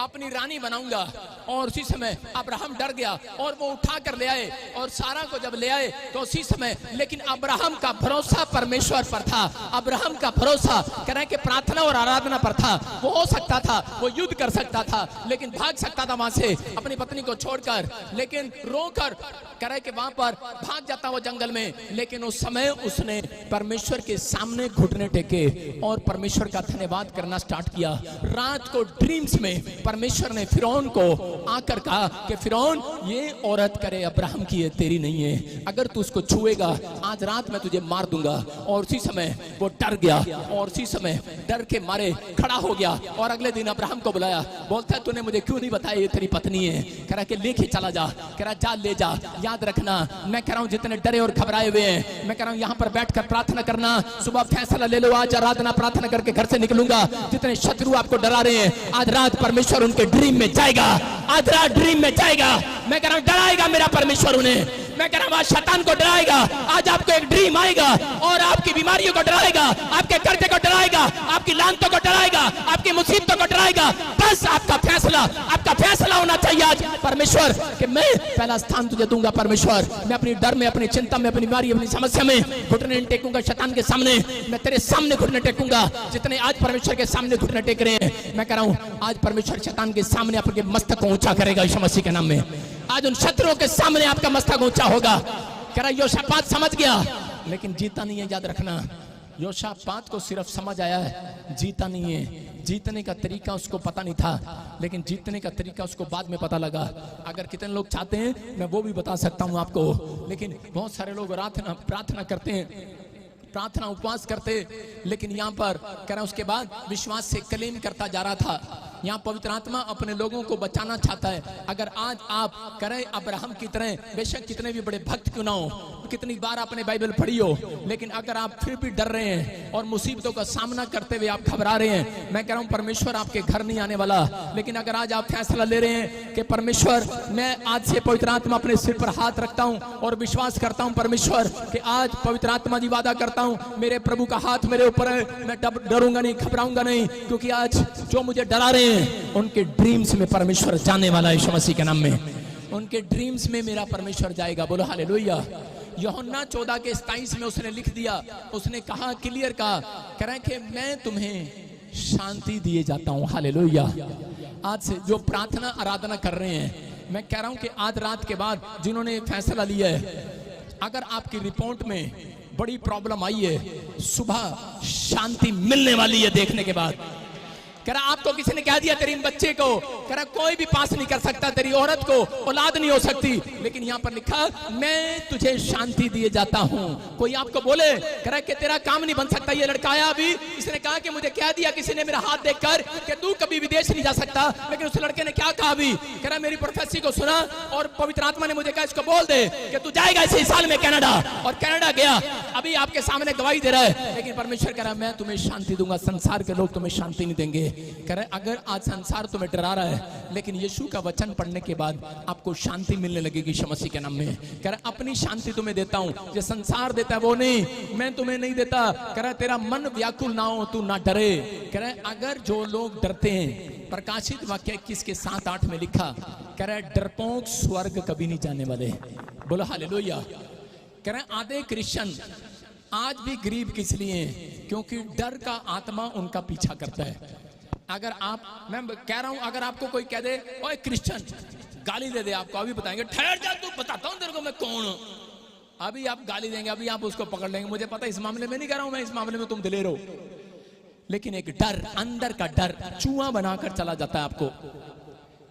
अपनी रानी बनाऊंगा। और उसी समय अब्राहम डर गया और वो उठा कर ले आए और सारा को जब ले आए तो उसी समय, लेकिन अब्राहम का भरोसा परमेश्वर पर था। अब्राहम का भरोसा कह रहे हैं कि प्रार्थना और आराधना पर था। वो हो सकता था वो युद्ध कर सकता था, लेकिन भाग सकता था वहां से अपनी पत्नी को छोड़कर, लेकिन रोकर कह रहे कि वहां पर भाग जाता वो जंगल में। लेकिन उस समय उसने परमेश्वर के सामने घुटने टेके और परमेश्वर का धन्यवाद करना स्टार्ट किया। रात को ड्रीम्स में परमेश्वर ने फिरौन को आकर कहा कि फिरौन, ये औरत करे अब्राहम की है, तेरी नहीं है। अगर तू उसको छुएगा आज रात मैं तुझे मार दूंगा। और उसी समय वो डर गया और उसी समय डर के मारे खड़ा हो गया और अगले दिन अब्राहम को बुलाया। बोलता है तूने मुझे क्यों नहीं बताया ये तेरी पत्नी है? कह रहा कि लेके चला जा। कह रहा जा ले जा। याद रखना, मैं कह रहा हूँ जितने डरे और घबराए हुए हैं, मैं कह रहा हूँ यहाँ पर बैठकर प्रार्थना करना। सुबह फैसला ले लो, आज आराधना प्रार्थना करके घर से निकलूंगा। जितने शत्रु आपको डरा रहे हैं, आज रात परमेश्वर उनके ड्रीम में जाएगा, आज रात ड्रीम में जाएगा। मैं कह रहा हूँ डराएगा मेरा परमेश्वर उन्हें। मैं कह रहा हूँ आज शैतान को डराएगा। आज आपको एक ड्रीम आएगा और आपकी बीमारियों को डराएगा, आपके कर्जे को डराएगा, आपकी लानतों को डराएगा, आपकी मुसीबतों को डराएगा। बस आपका फैसला होना चाहिए आज परमेश्वर कि मैं पहला स्थान तुझे दूंगा। परमेश्वर, मैं अपनी डर में, अपनी चिंता में, अपनी बीमारी, अपनी समस्या में घुटने टेकूंगा शैतान के सामने। मैं तेरे सामने घुटने टेकूंगा। जितने आज परमेश्वर के सामने घुटने टेक रहे हैं, मैं कह रहा हूँ आज परमेश्वर शैतान के सामने आपके मस्तक को ऊंचा करेगा यीशु मसीह के नाम में। आज उन शत्रुओं के सामने आपका मस्तक ऊंचा होगा। कह रहा योशापात समझ गया लेकिन जीता नहीं है। याद रखना, योशापात को सिर्फ समझ आया है, जीता नहीं है। जीतने का तरीका उसको पता नहीं था, लेकिन जीतने का तरीका उसको बाद में पता लगा। अगर कितने लोग चाहते हैं मैं वो भी बता सकता हूं आपको, लेकिन बहुत सारे लोग प्रार्थना करते हैं, प्रार्थना उपवास करते, लेकिन यहाँ पर कह रहा उसके बाद विश्वास से क्लेम करता जा रहा था। यहाँ पवित्र आत्मा अपने लोगों को बचाना चाहता है। अगर आज आप करें अब्राहम की तरह, बेशक कितने भी बड़े भक्त क्यों ना हो, कितनी बार आपने बाइबल पढ़ी हो, लेकिन अगर आप फिर भी डर रहे हैं और मुसीबतों का सामना करते हुए आप घबरा रहे हैं, मैं कह रहा हूँ परमेश्वर आपके घर नहीं आने वाला। लेकिन अगर आज आप फैसला ले रहे हैं कि परमेश्वर, मैं आज से पवित्र आत्मा अपने सिर पर हाथ रखता हूँ और विश्वास करता हूँ परमेश्वर कि आज पवित्र आत्मा जी वादा करता हूँ मेरे प्रभु का हाथ मेरे ऊपर है, मैं डरूंगा नहीं, घबराऊंगा नहीं, क्योंकि आज जो मुझे डरा रहे हैं उनके ड्रीम्स में परमेश्वर जाने वाला है यीशु मसीह के नाम में। उनके ड्रीम्स में मेरा परमेश्वर जाएगा। बोलो हालेलुया। यूहन्ना 14 के 27 में उसने लिख दिया, उसने कहा क्लियर कहा, कह रहा है कि मैं तुम्हें शांति दिए जाता हूं। हालेलुया। आज से जो प्रार्थना आराधना कर रहे हैं, मैं कह रहा हूं कि आज रात के बाद जिन्होंने फैसला लिया है, अगर आपकी रिपोर्ट में बड़ी प्रॉब्लम आई है, सुबह शांति मिलने वाली है देखने के बाद। कह रहा आपको किसी ने कह दिया तेरी बच्चे को, कह रहा कोई भी पास नहीं कर सकता, तेरी औरत को औलाद नहीं हो सकती, लेकिन यहाँ पर लिखा मैं तुझे शांति दिए जाता हूँ। कोई आपको बोले कह रहा कि तेरा काम नहीं बन सकता, ये लड़का आया अभी, इसने कहा कि मुझे कह दिया किसी ने मेरा हाथ देखकर कि तू कभी विदेश नहीं जा सकता, लेकिन उस लड़के ने क्या कहा अभी, कह रहा मेरी प्रोफेसी को सुना और पवित्र आत्मा ने मुझे कहा इसको बोल दे कि तू जाएगा इसी साल में कनाडा, और कनाडा गया, अभी आपके सामने गवाही दे रहा है। लेकिन परमेश्वर कह रहा मैं तुम्हें शांति दूंगा, संसार के लोग तुम्हें शांति नहीं देंगे। कह रहे अगर आज संसार तुम्हें डरा रहा है, लेकिन यीशु का वचन पढ़ने के बाद आपको शांति मिलने लगेगी यीशु मसीह के नाम में। कह रहे अपनी शांति तुम्हें देता हूं, जो संसार देता है वो नहीं, मैं तुम्हें नहीं देता। कह रहा तेरा मन व्याकुल ना हो, तू ना डरे। कह रहे अगर जो लोग डरते हैं, प्रकाशित वाक्य 21 के 7-8 में लिखा, कह रहा डरपोक स्वर्ग कभी नहीं जाने वाले। बोलो हालेलुया। कह रहे आधे क्रिश्चियन आज भी गरीब किस लिए हैं? क्योंकि डर का आत्मा उनका पीछा करता है। अगर आप, मैं कह रहा हूं, अगर आपको कोई कह दे ओए क्रिश्चियन, गाली दे दे, आपको अभी बताएंगे ठहर जा तू, बताता हूं तेरे को मैं कौन हूं। अभी आप गाली देंगे, अभी आप उसको पकड़ लेंगे। मुझे पता इस मामले में नहीं कह रहा हूं मैं, इस मामले में तुम दिलेर हो, लेकिन एक डर, अंदर का डर चूहा बनाकर चला जाता है आपको।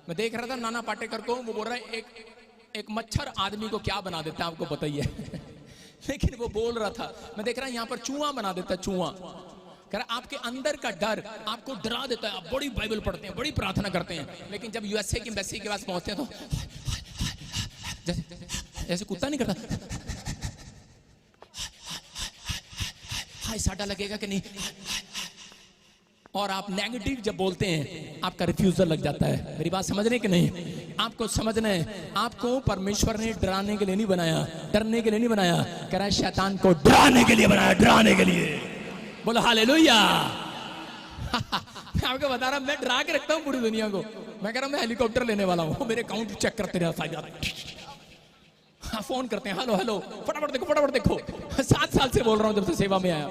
मैं देख रहा था नाना पाटेकर को, वो बोल रहा है एक मच्छर आदमी को क्या बना देता है आपको बताइए। लेकिन वो बोल रहा था, मैं देख रहा हूं यहां पर चूहा बना देता है, चूहा। कह रहा आपके अंदर का डर आपको डरा देता है। आप बड़ी बाइबल पढ़ते हैं, बड़ी प्रार्थना करते हैं, लेकिन जब यूएसए की एम्बेसी के पास पहुंचते हैं तो जैसे कुत्ता नहीं करता, हाय साडा लगेगा कि नहीं, और आप नेगेटिव जब बोलते हैं आपका रिफ्यूजल लग जाता है। मेरी बात समझ रहे कि नहीं? आपको समझना है, आपको परमेश्वर ने डराने के लिए नहीं बनाया, डरने के लिए नहीं बनाया। कह रहा है शैतान को डराने के लिए बनाया, डराने के लिए। बोलो हालेलुया। मैं आपको बता रहा, मैं डरा के रखता हूँ पूरी दुनिया को। मैं कह रहा हूँ मैं हेलीकॉप्टर लेने वाला हूँ, मेरे अकाउंट चेक करते रहे, हाँ फोन करते हैं, हेलो हेलो फटाफट देखो फटाफट देखो। 7 साल से बोल रहा हूँ जब से सेवा में आया,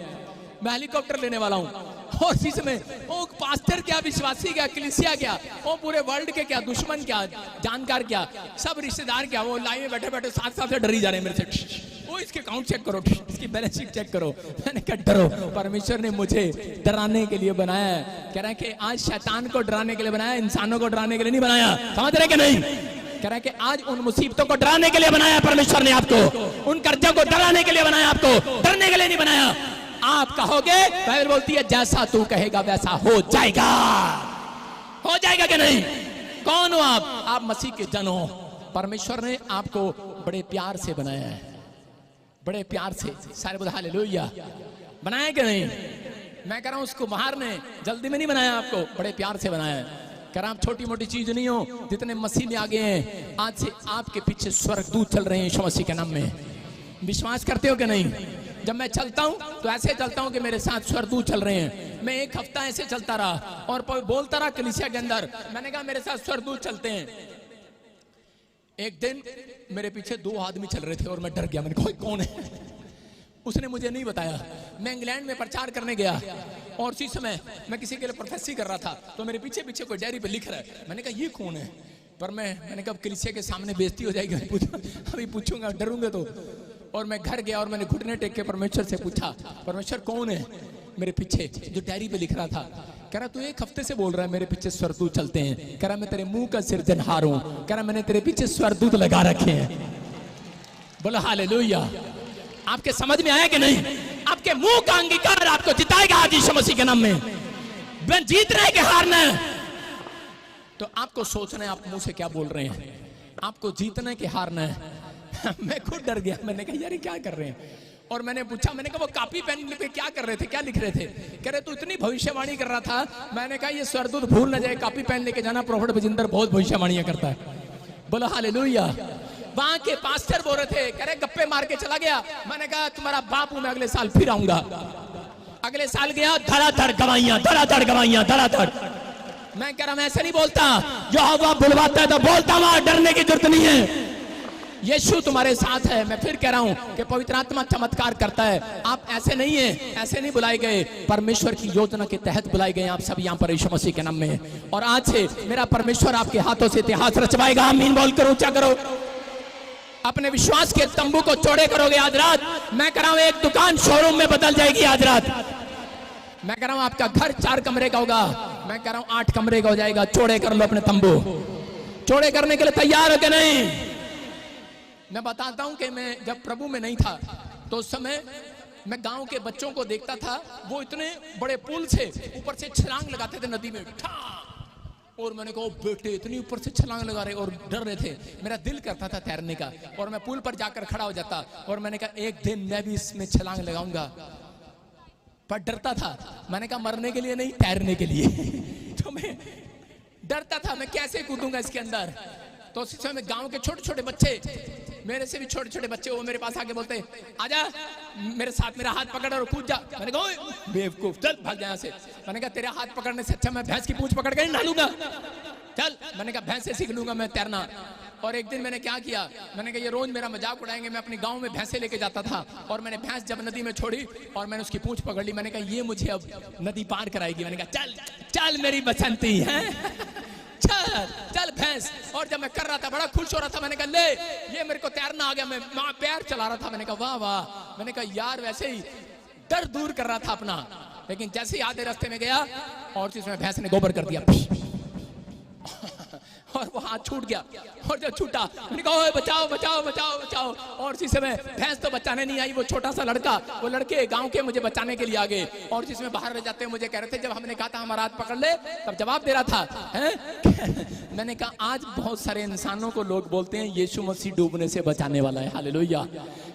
मैं हेलीकॉप्टर लेने वाला हूँ। और इसी समय वो पास्टर क्या, विश्वासी क्या, कलीसिया क्या, वो पूरे वर्ल्ड के क्या, दुश्मन क्या, जानकार क्या, सब रिश्तेदार क्या, वो लाइन में बैठे बैठे 7 साल से डरी जा रहे हैं मेरे से। वो इसके अकाउंट चेक करो, इसकी बैलेंस शीट चेक करो। मैंने कहा डरो, परमेश्वर ने मुझे डराने के लिए बनाया है। कह रहा है कि आज शैतान को डराने के लिए बनाया, इंसानों को डराने के लिए नहीं बनाया। समझ रहे कि नहीं? कह रहा है कि आज उन मुसीबतों को डराने के लिए बनाया परमेश्वर ने आपको, उन कर्जों को डराने के लिए बनाया आपको, डरने के लिए नहीं बनाया। आप कहोगे, बाइबल बोलती है जैसा तू कहेगा वैसा हो जाएगा। हो जाएगा कि नहीं? कौन हो आप? आप मसीह के जन हो। परमेश्वर ने आपको बड़े प्यार से बनाया है, बड़े प्यार से। सारे बोल हालेलुया। बनाया कि नहीं? मैं कह रहा हूं उसको बाहर ने जल्दी में नहीं बनाया, आपको बड़े प्यार से बनाया है। कह रहा आप छोटी मोटी चीज नहीं हो, जितने मसीह में आ गए हैं, आज से आपके पीछे स्वर्गदूत चल रहे हैं यीशु मसीह के नाम में। विश्वास करते हो कि नहीं? जब मैं चलता हूं तो ऐसे चलता हूं कि मेरे साथ स्वर्गदूत चल रहे हैं। मैं 1 हफ्ता ऐसे चलता रहा और बोलता रहा कलीसिया के अंदर, मैंने कहा मेरे साथ स्वर्गदूत चलते हैं। एक दिन मेरे पीछे 2 आदमी चल रहे थे और मैं डर गया। मैंने कहा कौन है? उसने मुझे नहीं बताया। मैं इंग्लैंड में प्रचार करने गया और उसी समय मैं किसी के लिए प्रोफेसी कर रहा था, तो मेरे पीछे पीछे कोई डायरी पे लिख रहा है। मैंने कहा ये कौन है? पर मैंने कहा कलीसिया के सामने बेइज्जती हो जाएगी, अभी पूछूंगा, डरूंगा तो। और मैं घर गया और मैंने घुटने टेक के परमेश्वर से पूछा, परमेश्वर कौन है मेरे पीछे जो डायरी पे लिख रहा था? कह रहा तू 1 हफ्ते से बोल रहा है मेरे पीछे स्वर्गदूत चलते हैं। कह रहा मैं तेरे मुंह का सिरजनहार हूं। कह रहा मैंने तेरे पीछे स्वर्गदूत लगा रखे हैं। बोलो हालेलुया। आपके समझ में आया कि नहीं? आपके मुंह का अंगीकार आपको जिताएगा आज यीशु मसीह के नाम में। मैं जीतना है कि हारना है? तो आपको सोचना है आप मुंह से क्या बोल रहे हैं। आपको जीतना है कि हारना है? मैं खुद डर गया। मैंने कहा यार क्या कर रहे हैं? और मैंने पूछा, मैंने कहा वो कॉपी पेन पे क्या कर रहे थे, क्या लिख रहे थे? कह रहे तू इतनी भविष्यवाणी कर रहा था। मैंने कहा ये स्वर्गदूत भूल न जाए, कॉपी पेन लेके जाना, प्रोफेट बजिंदर बहुत भविष्यवाणियां करता है। बोलो हालेलुया। वहां के पास्टर बोल रहे थे, कह रहे गप्पे मार के चला गया। मैंने कहा तुम्हारा बाप हूं मैं, अगले साल फिर आऊंगा। अगले साल गया, धड़ाधड़ गवाइयां, धड़ाधड़ गवाइयां, धड़ाधड़। मैं कह रहा मैं ऐसे नहीं बोलता, जो हवा बुलवाता है तो बोलता हूं, डरने की जरूरत नहीं है। यीशु तुम्हारे साथ है। मैं फिर कह रहा हूं कि पवित्र आत्मा चमत्कार करता है। आप ऐसे नहीं है, ऐसे नहीं बुलाए गए, परमेश्वर की योजना के तहत बुलाए गए आप सब यहाँ पर यीशु मसीह के नाम में। और आज से मेरा परमेश्वर आपके हाथों से इतिहास रचवाएगा। आमीन बोल कर ऊंचा करो। अपने विश्वास के तंबू को चौड़े करोगे आज रात। मैं कह रहा हूं एक दुकान शोरूम में बदल जाएगी आज रात। मैं कह रहा हूं आपका घर 4 कमरे का होगा, मैं कह रहा हूं 8 कमरे का हो जाएगा। चौड़े कर लो अपने तंबू। चौड़े करने के लिए तैयार हो कि नहीं? मैं बताता हूं कि मैं जब प्रभु में नहीं था तो उस समय मैं गांव के बच्चों को देखता था, वो इतने बड़े पुल से ऊपर से छलांग लगाते थे नदी में, और मैंने कहा बेटे इतनी ऊपर से छलांग लगा रहे और डर रहे थे। मेरा दिल करता था तैरने का और मैं पुल पर जाकर खड़ा हो जाता और मैंने कहा एक दिन मैं भी इसमें छलांग लगाऊंगा, पर डरता था। मैंने कहा मरने के लिए नहीं, तैरने के लिए। मैं डरता था मैं कैसे कूदूंगा इसके अंदर। तो उसी समय गांव के छोटे छोटे बच्चे, मेरे से भी छोटे छोटे बच्चे, वो मेरे पास आके बोलते आजा मेरे साथ, मेरा हाथ पकड़ और कूद जा। मैंने कहा ओए बेवकूफ चल भाग जा यहाँ से। मैंने कहा तेरे हाथ पकड़ने से अच्छा मैं भैंस की पूंछ पकड़ के नहा लूंगा, चल। मैंने कहा भैंस से सीख लूंगा मैं तैरना। और एक दिन मैंने क्या किया, मैंने कहा ये रोज मेरा मजाक उड़ाएंगे, मैं अपने गांव में भैंसे लेके जाता था और मैंने भैंस जब नदी में छोड़ी और मैंने उसकी पूंछ पकड़ ली, मैंने कहा ये मुझे अब नदी पार कराएगी। मैंने कहा चल चल मेरी बसंती है, चल चल भैंस। और जब मैं कर रहा था बड़ा खुश हो रहा था, मैंने कहा ले ये मेरे को तैरना आ गया, मैं पैर चला रहा था। मैंने कहा वाह वाह। मैंने कहा यार वैसे ही डर दूर कर रहा था अपना, लेकिन जैसे ही आधे रास्ते में गया और इसमें भैंस ने गोबर कर दिया और वो हाथ छूट गया। और जब छूटा मैंने कहा बचाओ बचाओ बचाओ बचाओ। और इसी समय भैंस तो बचाने नहीं आई, वो छोटा सा लड़का, वो लड़के गांव के मुझे बचाने के लिए आ गए। और जिसमें बाहर रह जाते मुझे कह रहे थे, जब हमने कहा था हमारा हाथ पकड़ ले तब जवाब दे रहा था हैं? मैंने कहा आज बहुत सारे इंसानों को लोग बोलते हैं यीशु मसीह डूबने से बचाने वाला है, हालेलुया,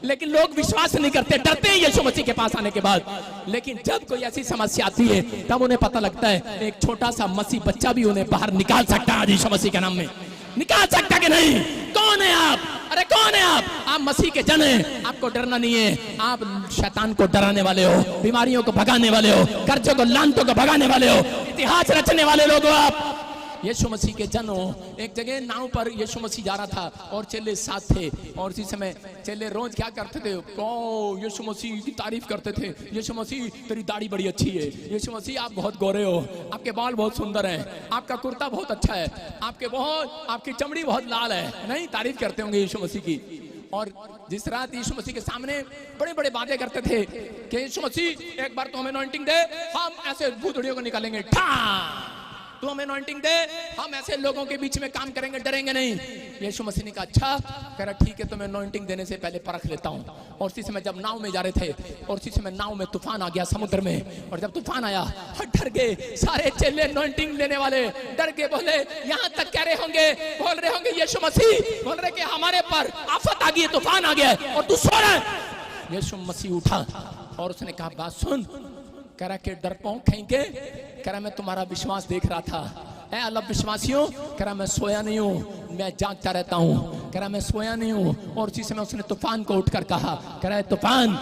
लेकिन लोग विश्वास नहीं करते, डरते हैं यीशु मसीह के पास आने के बाद। लेकिन जब कोई ऐसी समस्या आती है तब उन्हें पता लगता है एक छोटा सा मसीह बच्चा भी उन्हें बाहर निकाल सकता है। यीशु मसीह के नाम में निकाल सकता कि नहीं? कौन है आप? अरे कौन है आप? आप मसीह के जन हैं, आपको डरना नहीं है। आप शैतान को डराने वाले हो, बीमारियों को भगाने वाले हो, कर्जों को लानतों को भगाने वाले हो, इतिहास रचने वाले लोग हो आप। यीशु मसीह के जन हो। एक जगह नाव पर यीशु मसीह जा रहा था और चेले साथ थे। और इसी समय चेले रोज क्या करते थे, यीशु मसीह की तारीफ करते थे। यीशु मसीह तेरी दाढ़ी बड़ी अच्छी है, यीशु मसीह आप बहुत गोरे हो, आपके बाल बहुत सुंदर हैं, आपका कुर्ता बहुत अच्छा है, आपकी चमड़ी बहुत लाल है। नहीं तारीफ करते होंगे यीशु मसीह की। और जिस रात यीशु मसीह के सामने बड़े बड़े वादे करते थे कि यीशु मसीह एक बार तो हमें अनॉइंटिंग दे, हम ऐसे भूतड़ियों को निकालेंगे, तू हमें अनॉइंटिंग दे, हम ऐसे लोगों के बीच में काम करेंगे, डरेंगे नहीं। यीशु मसीह ने कहा अच्छा, कह रहा ठीक है, तो मैं अनॉइंटिंग देने से पहले परख लेता हूँ। और इसी समय जब नाव में जा रहे थे और इसी समय नाव में तूफान आ गया समुद्र में। और जब तूफान आया डर गए सारे चेले, अनॉइंटिंग लेने वाले डर के बोले, यहाँ तक कह रहे होंगे, बोल रहे होंगे यीशु मसीह बोल रहे कि हमारे पर आफत आ गई है, तूफान आ गया है और तू सो रहा है। यीशु मसीह उठा और उसने कहा बात सुन, कह रहा कि डरपोक कहेंगे, कह रहा मैं तुम्हारा विश्वास देख रहा था, ऐ अल्लाह विश्वासियों, कह रहा मैं सोया नहीं हूँ, मैं जागता रहता हूँ, कह रहा मैं सोया नहीं हूँ। और उसी समय उसने तूफान को उठकर कहा, कह रहा है तूफान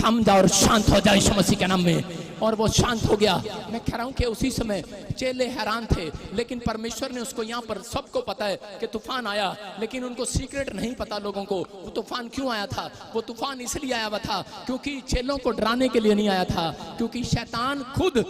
थम जा और शांत हो जाए यीशु मसीह के नाम में। और वो शांत हो गया। मैं कह रहा हूँ कि उसी समय चेले हैरान थे, लेकिन परमेश्वर ने उसको यहाँ पर सबको पता है कि तूफान आया, लेकिन उनको सीक्रेट नहीं पता लोगों को वो तूफान क्यों आया था। वो तूफान इसलिए आया हुआ था क्योंकि चेलों को डराने के लिए नहीं आया था, क्योंकि शैतान खुद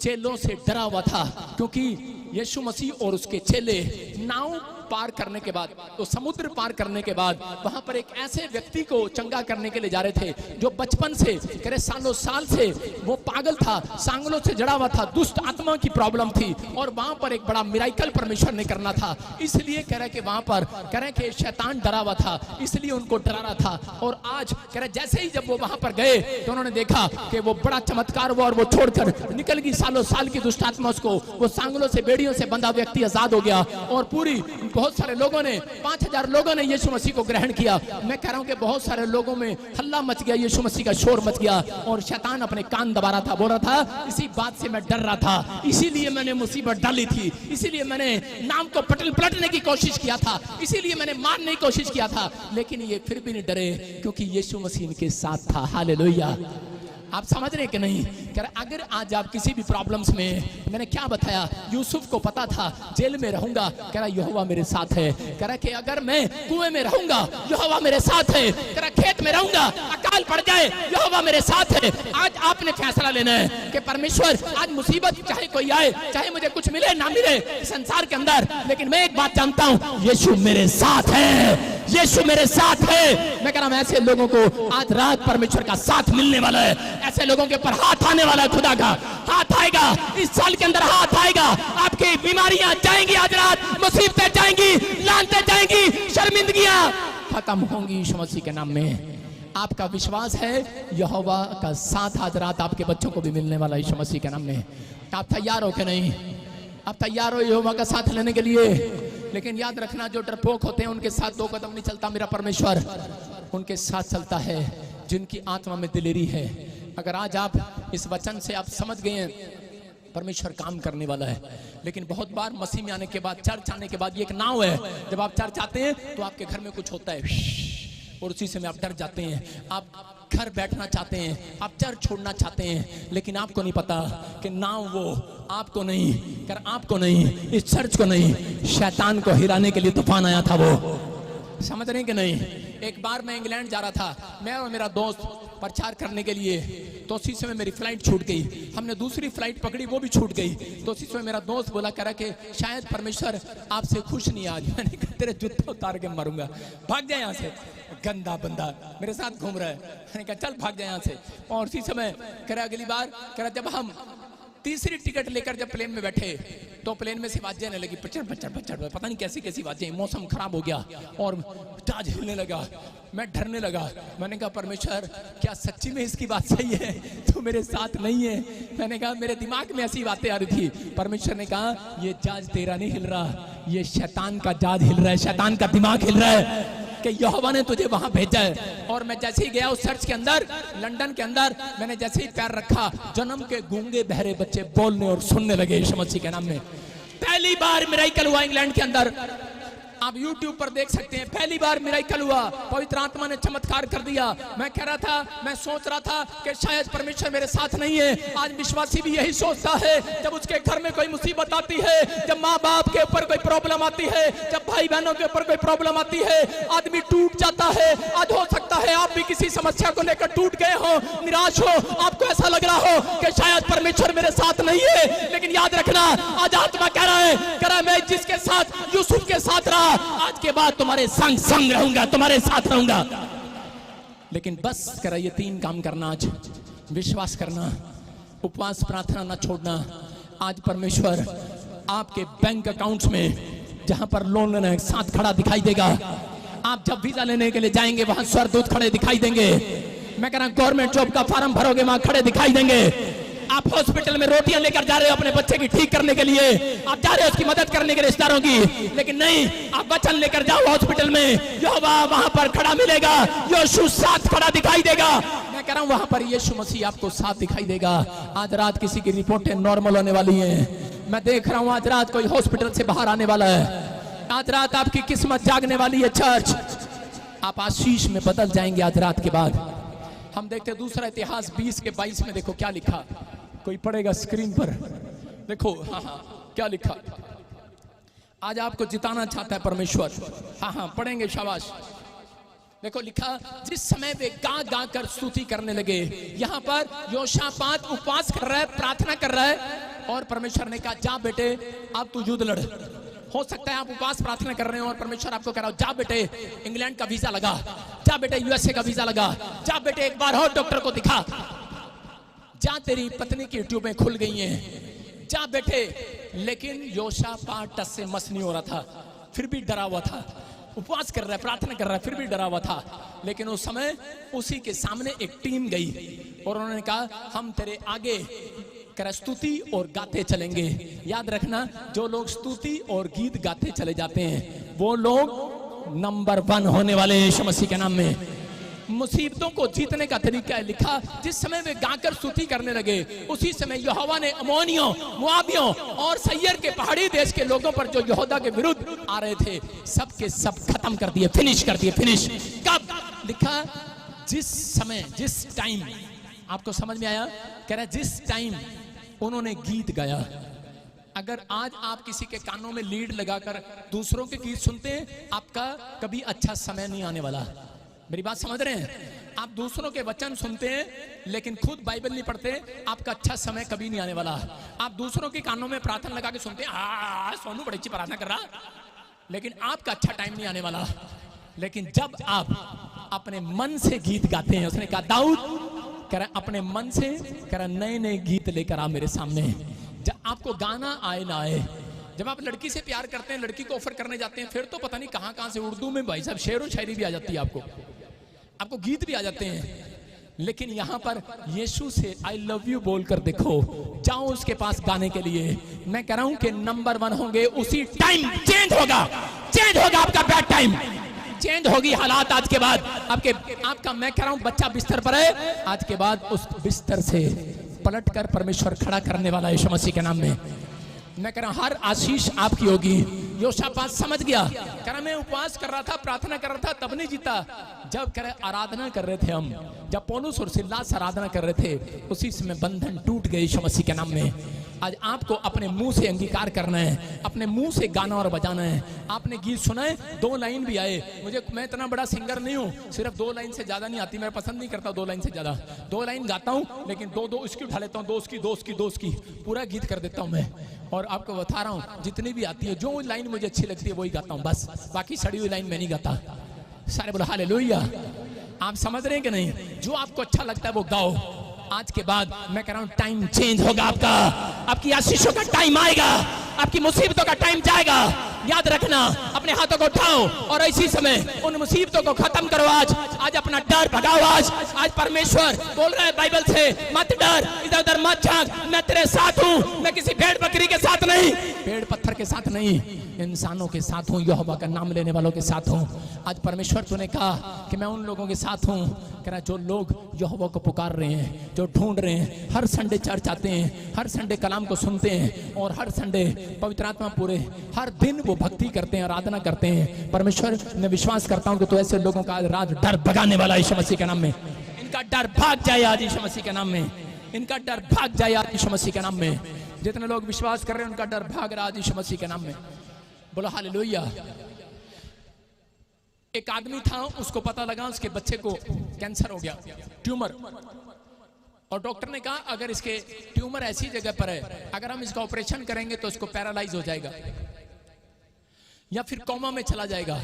चेलों से डरा हुआ था। क्योंकि यीशु मसीह और उसके चेले नाव पार करने के बाद, तो समुद्र पार करने के बाद वहां पर एक ऐसे व्यक्ति को चंगा करने के लिए जा रहे थे जो बचपन से कह रहे सालों साल से वो पागल था, सांगलों से जड़ा हुआ था, दुष्ट आत्मा की प्रॉब्लम थी। और वहां पर एक बड़ा मिराकल परमेश्वर ने करना था, इसलिए कह रहे कि वहां पर कह रहे कि शैतान डरा हुआ था, इसलिए उनको डरा रहा था। और आज कह रहे जैसे ही जब वो वहां पर गए तो उन्होंने देखा कि वो बड़ा चमत्कार हुआ और वो छोड़कर निकल गई सालों साल की दुष्ट आत्मा, उसको वो सांगलों से बेड़ियों से बंधा व्यक्ति आजाद हो गया। और पूरी बहुत सारे लोगों ने 5000 लोगों ने यीशु मसीह को ग्रहण किया। मैं कह रहा हूं कि बहुत सारे लोगों में हल्ला मच गया, यीशु मसीह का शोर मच गया। और शैतान अपने कान दबा रहा था, बोल रहा था इसी बात से मैं डर रहा था, इसीलिए मैंने मुसीबत डाली थी, इसीलिए मैंने नाम को पलटने की कोशिश किया था, इसीलिए मैंने मारने की कोशिश किया था, लेकिन ये फिर भी नहीं डरे क्योंकि यीशु मसीह इनके साथ था। हालेलुया। आप समझ रहे कि नहीं? कह रहा अगर आज आप किसी भी प्रॉब्लम्स में, मैंने क्या बताया, यूसुफ को पता था जेल में रहूंगा, कह रहा यहोवा मेरे साथ है। कह रहा कि अगर मैं कुएं में रहूंगा यहोवा मेरे साथ है। कह रहा खेत में रहूंगा अकाल पड़ जाए यहोवा मेरे साथ है। आज आपने फैसला लेना है कि परमेश्वर आज मुसीबत चाहे कोई आए, चाहे मुझे कुछ मिले ना मिले संसार के अंदर, लेकिन मैं एक बात जानता हूं, यीशु मेरे साथ है, यीशु मेरे साथ है। मैं कह रहा हूं ऐसे लोगों को आज रात परमेश्वर का साथ मिलने वाला है, ऐसे लोगों के ऊपर हाथ आने वाला है, खुदा का हाथ आएगा इस साल के अंदर, हाथ आएगा। आपकी बीमारियां जाएंगी आज रात, मुसीबतें जाएंगी, लानतें जाएंगी, शर्मिंदगियां खत्म होंगी यीशु मसीह के नाम में। आपका विश्वास है यहोवा का साथ आज रात आपके बच्चों को भी मिलने वाला यीशु मसीह के नाम में। आप तैयार हो कि नहीं? आप तैयार हो यहोवा का साथ लेने के लिए? लेकिन याद रखना जो डरपोक होते हैं उनके साथ 2 कदम नहीं चलता मेरा परमेश्वर, उनके साथ चलता है जिनकी आत्मा में दिलेरी है। अगर आज आप इस वचन से आप समझ गए हैं परमेश्वर काम करने वाला है। लेकिन बहुत बार मसीह में आने के बाद, चर्च आने के बाद, ये एक नाव है, जब आप चर्च आते हैं तो आपके घर में कुछ होता है और उसी समय आप डर जाते हैं, आप घर बैठना चाहते हैं, आप चर्च छोड़ना चाहते हैं, लेकिन आपको नहीं पता कि नाव वो आपको नहीं, कर आपको नहीं, इस चर्च को नहीं, शैतान को हिराने के लिए तूफान आया था। वो समझ रहे हैं कि नहीं? एक बार मैं इंग्लैंड जा रहा था, मैं और मेरा दोस्त प्रचार करने के लिए, तो उसी समय मेरी फ्लाइट छूट गई। हमने दूसरी फ्लाइट पकड़ी, वो भी छूट गई। तो उसी समय मेरा दोस्त बोला करा कि शायद परमेश्वर आपसे खुश नहीं आज। मैंने कहा तेरे जूते उतार के मारूंगा, भाग जाए यहाँ से, गंदा बंदा मेरे साथ घूम रहा है। मैंने कहा चल भाग जाए यहाँ से। और उसी समय करा अगली बार करा जब हम तीसरी टिकट लेकर जब प्लेन में बैठे तो प्लेन में से आवाजें आने लगी, पचड़ पचड़ पचड़, पता नहीं कैसी कैसी आवाजें। मौसम खराब हो गया और जहाज हिलने लगा, मैं डरने लगा। मैंने कहा परमेश्वर क्या सच्ची में इसकी बात सही है, तू मेरे साथ नहीं है? मैंने कहा मेरे दिमाग में ऐसी बातें आ रही थी। परमेश्वर ने कहा ये जहाज तेरा नहीं हिल रहा, ये शैतान का जहाज हिल रहा है, शैतान का दिमाग हिल रहा है कि यहोवा ने तुझे वहां भेजा है। और मैं जैसे ही गया उस चर्च के अंदर, लंदन के अंदर, मैंने जैसे ही पैर रखा, जन्म के गूंगे बहरे बच्चे बोलने और सुनने लगे यीशु मसीह के नाम में। पहली बार मिरेकल हुआ इंग्लैंड के अंदर, आप YouTube पर देख सकते हैं। पहली बार मिरेकल हुआ, पवित्र आत्मा ने चमत्कार कर दिया। मैं कह रहा था, मैं सोच रहा था कि शायद परमेश्वर मेरे साथ नहीं है। आज विश्वासी भी यही सोचता है, जब उसके घर में कोई मुसीबत आती है, जब माँ बाप के ऊपर कोई प्रॉब्लम आती है, जब भाई बहनों के ऊपर कोई प्रॉब्लम आती है, आदमी टूट जाता है। आज हो सकता है आप भी किसी समस्या को लेकर टूट गए हो, निराश हो, आपको ऐसा लग रहा हो कि शायद परमेश्वर मेरे साथ नहीं है। लेकिन याद रखना, आज आत्मा कह रहा है मैं जिसके साथ यूसुफ के साथ रहा, आज के बाद तुम्हारे संग संग रहूंगा, तुम्हारे साथ रहूंगा। लेकिन बस करा ये 3 काम करना आज, विश्वास करना, उपवास प्रार्थना ना छोड़ना। आज परमेश्वर आपके बैंक अकाउंट्स में जहां पर लोन लेना है साथ खड़ा दिखाई देगा। आप जब वीजा लेने के लिए जाएंगे वहां स्वर्गदूत खड़े दिखाई देंगे। मैं कह रहा हूं गवर्नमेंट जॉब का फॉर्म भरोगे वहां खड़े दिखाई देंगे। आप हॉस्पिटल में रोटियां लेकर जा रहे हो अपने बच्चे की ठीक करने के लिए, आप जा रहे हो उसकी मदद करने के रिश्तेदारों की, लेकिन नहीं, आप वचन लेकर जाओ हॉस्पिटल में, यहोवा वहां पर खड़ा मिलेगा, यीशु साथ खड़ा दिखाई देगा। मैं कह रहा हूं वहां पर यीशु मसीह आपको साथ दिखाई देगा। आज रात किसी की रिपोर्टें नॉर्मल होने वाली हैं। मैं देख रहा हूं आज रात कोई हॉस्पिटल से बाहर आने वाला है। आज रात आपकी किस्मत जागने वाली है। चर्च, आप आशीष में बदल जाएंगे आज रात के बाद। हम देखते दूसरा इतिहास 20 के 22 में, देखो क्या लिखा, कोई पढ़ेगा स्क्रीन पर, देखो। हाँ, क्या लिखा। आज आपको जिताना चाहता है परमेश्वर। हाँ, पढ़ेंगे, शाबाश। देखो लिखा, जिस समय वे गा गा कर स्तुति करने लगे। यहाँ पर योशापात उपवास कर रहा है, प्रार्थना कर रहा है, और परमेश्वर ने कहा जा बेटे अब तू युद्ध लड़। हो सकता है आप उपवास प्रार्थना कर रहे हो और परमेश्वर आपको कह रहा हो जा बेटे इंग्लैंड का वीजा लगा, जा बेटे यूएसए का वीजा लगा, जा बेटे एक बार और डॉक्टर को दिखा, जा तेरी पत्नी की ट्यूबें खुल गई हैं, जा बेटे। लेकिन योशापात टस से मस नहीं हो रहा था, फिर भी डरा हुआ था। उपवास कर रहा है, प्रार्थना कर रहा है, फिर भी डरा हुआ था। लेकिन उस समय उसी के सामने एक टीम गई और उन्होंने कहा हम तेरे आगे स्तुति और गाते चलेंगे। याद रखना, जो लोग स्तुति और गीत गाते चले जाते हैं वो लोग नंबर 1 होने वाले हैं यीशु मसीह के नाम में। मुसीबतों को जीतने का तरीका है। लिखा, जिस समय वे गाकर स्तुति करने लगे उसी समय यहोवा ने अमोनियों, मोआबियों और सैयर के पहाड़ी देश के लोगों पर जो यहूदा के विरुद्ध आ रहे थे सबके सब खत्म कर दिए, फिनिश कर दिए। फिनिश कब? लिखा, जिस समय, जिस टाइम। आपको समझ में आया? कह रहा जिस टाइम उन्होंने गीत गाया। अगर आज आप किसी के कानों में लीड लगाकर दूसरों के गीत सुनते हैं, आपका कभी अच्छा समय नहीं आने वाला। मेरी बात समझ रहे हैं? आप दूसरों के वचन सुनते हैं लेकिन खुद बाइबल नहीं पढ़ते, आपका अच्छा समय कभी नहीं आने वाला। आप दूसरों के कानों में प्रार्थना लगा के सुनते हैं, सोनू बड़ी अच्छी प्रार्थना कर रहा, लेकिन आपका अच्छा टाइम नहीं आने वाला। लेकिन जब आप अपने मन से गीत गाते हैं, उसने कहा दाऊद कह रहा अपने मन से, कह रहा नए नए गीत लेकर आ मेरे सामने। जब आपको गाना आए ना आए, जब आप लड़की से प्यार करते हैं, लड़की को ऑफर करने जाते हैं, फिर तो पता नहीं कहां कहां से उर्दू में भाई साहब शेर और शायरी भी आ जाती है, आपको गीत भी आ जाते हैं। लेकिन यहां पर यीशु से आई लव यू बोलकर देखो, जाओ उसके पास गाने के लिए। मैं कह रहा हूं कि नंबर 1 होंगे। उसी टाइम चेंज होगा आपका बैड टाइम, चेंज होगी हालात। आज के बाद आपका मैं कह रहा हूं बच्चा बिस्तर पर है, आज के बाद उस बिस्तर से पलट कर परमेश्वर खड़ा करने वाला है यीशु मसीह के नाम में। मैं कह रहा हूं हर आशीष आपकी होगी। योशापात समझ गया, कह रहा मैं उपवास कर रहा था, प्रार्थना कर रहा था, तब नहीं जीता। जब कह रहे आराधना कर रहे थे हम, जब पौलुस और सिलास आराधना कर रहे थे, उसी समय बंधन टूट गए यीशु मसीह के नाम में। आज आपको अपने मुंह से अंगीकार करना है, अपने मुंह से गाना और बजाना है। आपने गीत सुना है, 2 लाइन भी आए, मैं इतना बड़ा सिंगर नहीं हूँ, सिर्फ 2 लाइन से ज्यादा नहीं आती, मैं पसंद नहीं करता 2 लाइन से ज्यादा। 2 लाइन गाता हूँ, लेकिन 2 इसकी उठा लेता हूँ, 2 उसकी पूरा गीत कर देता हूँ मैं। और आपको बता रहा हूँ, जितनी भी आती है, जो लाइन मुझे अच्छी लगती है वही गाता हूँ बस, बाकी सड़ी हुई लाइन मैं नहीं गाता। सारे बोलो हालेलुया। आप समझ रहे हैं कि नहीं? जो आपको अच्छा लगता है वो गाओ। आज के बाद मैं कह रहा हूं टाइम चेंज होगा आपका, आपकी आशीषों का टाइम आएगा, आपकी मुसीबतों का टाइम जाएगा। याद रखना, अपने हाथों को उठाओ और इसी समय उन मुसीबतों को खत्म करो। आज अपना डर भगाओ। आज परमेश्वर बोल रहा है बाइबल से, मत डर, इधर उधर मत झांक, मैं तेरे साथ हूं। मैं किसी भेड़ बकरी के साथ नहीं, पेड़ पत्थर के साथ नहीं, इंसानों के साथ हूं, यहोवा का नाम लेने वालों के साथ हूं। आज परमेश्वर तूने कहा कि मैं उन लोगों के साथ हूं, कह रहा जो लोग यहोवा को पुकार रहे हैं, जो ढूंढ रहे हैं, हर संडे चर्च आते हैं, हर संडे कलाम को सुनते हैं और हर संडे पवित्र आत्मा पूरे हर दिन वो भक्ति करते हैं, आराधना करते हैं। परमेश्वर मैं विश्वास करता हूं कि तो ऐसे लोगों का राज डर भगाने वाला यीशु मसीह के नाम में। इनका डर भाग जाए आज यीशु मसीह के नाम में, इनका डर भाग जाए आज यीशु मसीह के नाम में। जितने लोग विश्वास कर रहे हैं उनका डर भाग रहा आज यीशु मसीह के नाम में। बोलो हालेलुया। एक आदमी था, उसको पता लगा उसके बच्चे को कैंसर हो गया, ट्यूमर, और डॉक्टर ने कहा अगर इसके ट्यूमर ऐसी जगह पर है, अगर हम इसका ऑपरेशन करेंगे तो इसको पैरालाइज हो जाएगा या फिर कोमा में चला जाएगा।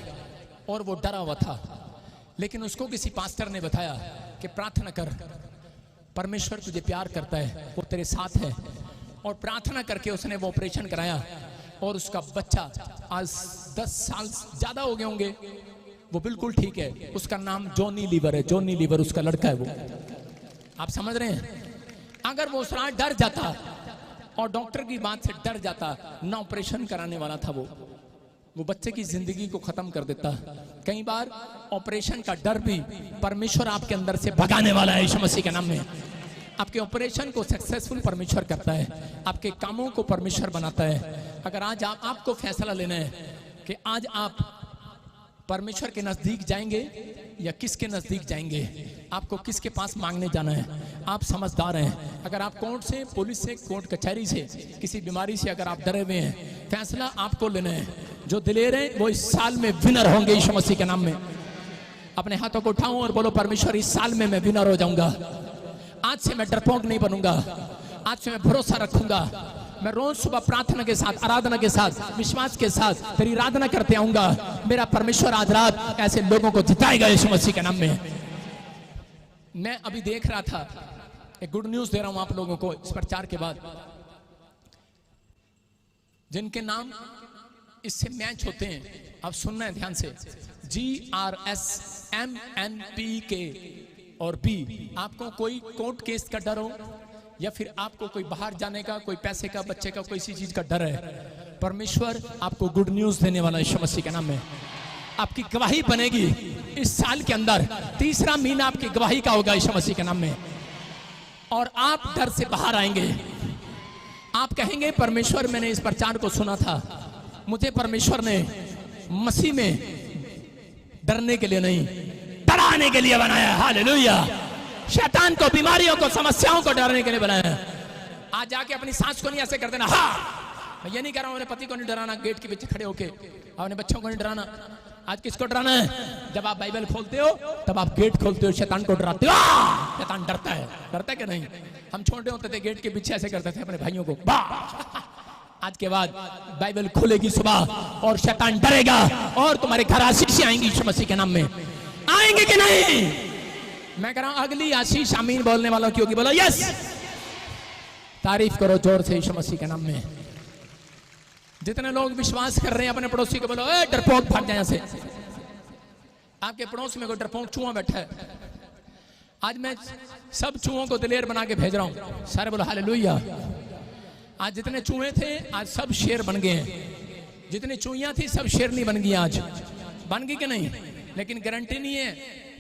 और वो डरा हुआ था, लेकिन उसको किसी पास्टर ने बताया कि प्रार्थना कर, परमेश्वर तुझे प्यार करता है, वो तेरे साथ है। और प्रार्थना करके उसने वो ऑपरेशन कराया और उसका बच्चा आज 10 साल ज्यादा हो गए होंगे, वो बिल्कुल ठीक है। उसका नाम जॉनी लीवर है, जॉनी लीवर उसका लड़का है वो। आप समझ रहे हैं? अगर वो उसरा डर जाता और डॉक्टर की बात से डर जाता, ना ऑपरेशन कराने वाला था, वो बच्चे की जिंदगी को खत्म कर देता। कई बार ऑपरेशन का डर भी परमेश्वर आपके अंदर से भगाने वाला है यीशु मसीह के नाम में। आपके ऑपरेशन को सक्सेसफुल परमेश्वर करता है, आपके कामों को परमेश्वर बनाता है। अगर आज आपको फैसला लेना है कि आज आप परमेश्वर के नजदीक जाएंगे या किसके नजदीक जाएंगे, आपको किसके पास मांगने जाना है, आप समझदार हैं। अगर आप कोर्ट से, पुलिस से, कोर्ट कचहरी से, किसी बीमारी से अगर आप डरे हुए हैं, फैसला आपको लेना है। जो दिलेर हैं वो इस साल में विनर होंगे यीशु मसीह के नाम में। अपने हाथों को उठाऊं और बोलो परमेश्वर इस साल में मैं विनर हो जाऊंगा। आज से मैं डरपोक नहीं बनूंगा, आज से मैं भरोसा रखूंगा। मैं रोज सुबह प्रार्थना के साथ, आराधना के साथ, विश्वास के साथ तेरी आराधना करते आऊंगा। मेरा परमेश्वर आज रात ऐसे लोगों को जिताएगा यीशु मसीह के नाम में। मैं अभी देख रहा था, एक गुड न्यूज दे रहा हूं आप लोगों को इस प्रचार के बाद, जिनके नाम इससे मैच होते हैं, आप सुनना है ध्यान से, GRSMNPK और B। आपको कोई कोर्ट केस का डर हो या फिर आपको कोई बाहर जाने का, कोई पैसे का, बच्चे का, कोई सी चीज का डर है, परमेश्वर आपको गुड न्यूज देने वाला यीशु मसीह के नाम में। आपकी गवाही बनेगी इस साल के अंदर, तीसरा महीना आपकी गवाही का होगा यीशु मसीह के नाम में। और आप डर से बाहर आएंगे। आप कहेंगे परमेश्वर मैंने इस प्रचार को सुना था, मुझे परमेश्वर ने मसीह में डरने के लिए नहीं, डराने के लिए बनाया। हालेलुया। शैतान को, बीमारियों को, समस्याओं को डराने के लिए बनाया। आज जाके अपनी सांस को नहीं ऐसे कर देना। हाँ, मैं ये नहीं कह रहा हूं अपने पति को नहीं डराना, गेट के पीछे खड़े होके अपने बच्चों को नहीं डराना। आज किसको डराना है? जब आप बाइबल खोलते हो तब आप गेट खोलते हो, शैतान को डराते हो। शैतान डरता है, डरता है कि नहीं? हम छोटे होते थे गेट के पीछे ऐसे करते थे अपने भाइयों को। आज के बाद बाइबल खोलेगी सुबह और शैतान डरेगा और तुम्हारे घर आशीष आएंगी यीशु मसीह के नाम में। आएंगे कि नहीं? मैं कह रहा हूं अगली आशीष आमीन बोलने वालों की होगी। बोलो यस। तारीफ करो जोर से यीशु मसीह के नाम में। जितने लोग विश्वास कर रहे हैं अपने पड़ोसी को बोलो ए डरपोक भाग जाए से। आपके पड़ोस में कोई डरपोक चूहा बैठा है, आज मैं सब चूहों को दिलेर बना के भेज रहा हूं। सारे बोलो हालेलुया। आज जितने चूहे थे आज सब शेर बन गए हैं, जितनी चूहियां थी सब शेरनी बन गई। आज बन गई कि नहीं? लेकिन गारंटी नहीं है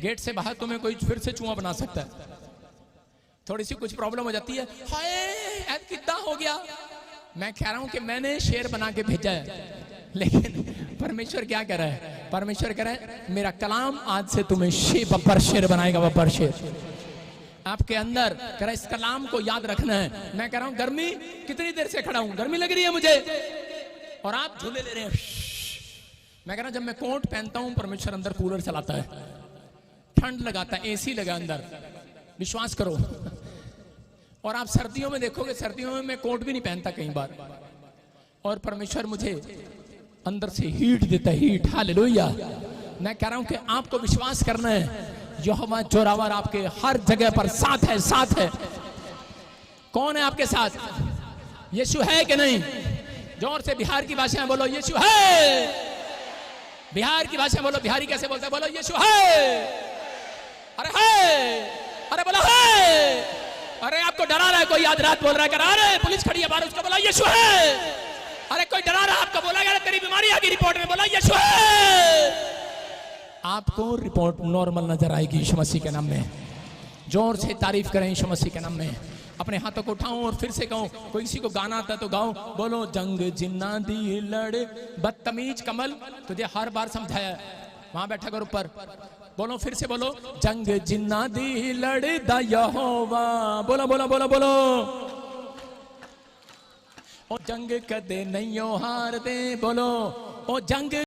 गेट से बाहर तुम्हें कोई फिर से चूहा बना सकता है। थोड़ी सी कुछ प्रॉब्लम हो जाती है, हाय ऐसा कितना हो गया। मैं कह रहा हूं कि मैंने शेर बना के भेजा है, लेकिन परमेश्वर क्या कह रहा है? परमेश्वर कह रहा है मेरा कलाम आज से तुम्हें बब्बर शेर बनाएगा, बब्बर शेर आपके अंदर। कह रहा है इस कलाम को याद रखना है। मैं कह रहा हूं गर्मी कितनी देर से खड़ा हूं, गर्मी लग रही है मुझे, और आप झूले ले रहे हैं। मैं कह रहा हूं जब मैं कोट पहनता हूं परमेश्वर अंदर कूलर चलाता है, ठंड लगाता है, एसी लगा अंदर, विश्वास करो। और आप सर्दियों में देखोगे, सर्दियों में मैं कोट भी नहीं पहनता कई बार, और परमेश्वर मुझे अंदर से हीट देता है, हीट। हालेलुया। मैं कह रहा हूं कि आपको विश्वास करना है, यहोवा जोरावर आपके हर जगह पर साथ है, साथ है। कौन है आपके साथ? यीशु है कि नहीं? जोर से बिहार की भाषा में बोलो यीशु है। बिहार की भाषा में बोलो, बिहारी कैसे बोलते हैं? बोलो यीशु है। अरे है, अरे बोलो है। अरे आपको डरा रहा है कोई, आज रात बोल रहा है अरे पुलिस खड़ी है बाहर, उसको बोला यीशु है। अरे कोई डरा रहा है आपको, बोला तेरी बीमारी आ गई रिपोर्ट में, बोला यीशु है। आपको रिपोर्ट नॉर्मल नजर आएगी यीशु मसीह के नाम में। जोर से तारीफ करें यीशु मसीह के नाम में। अपने हाथों को उठाऊं और फिर से कहूं, कोई किसी को गाना आता तो गाओ। बोलो जंग जिन्ना दी लड़े बदतमीज कमल, तुझे हर बार समझाया, वहां बैठा कर ऊपर। बोलो फिर से बोलो, जंग जिन्ना दी लड़े दा यहोवा। बोलो बोलो बोलो बोलो। ओ जंग कदे नहीं हार दे, बोलो ओ जंग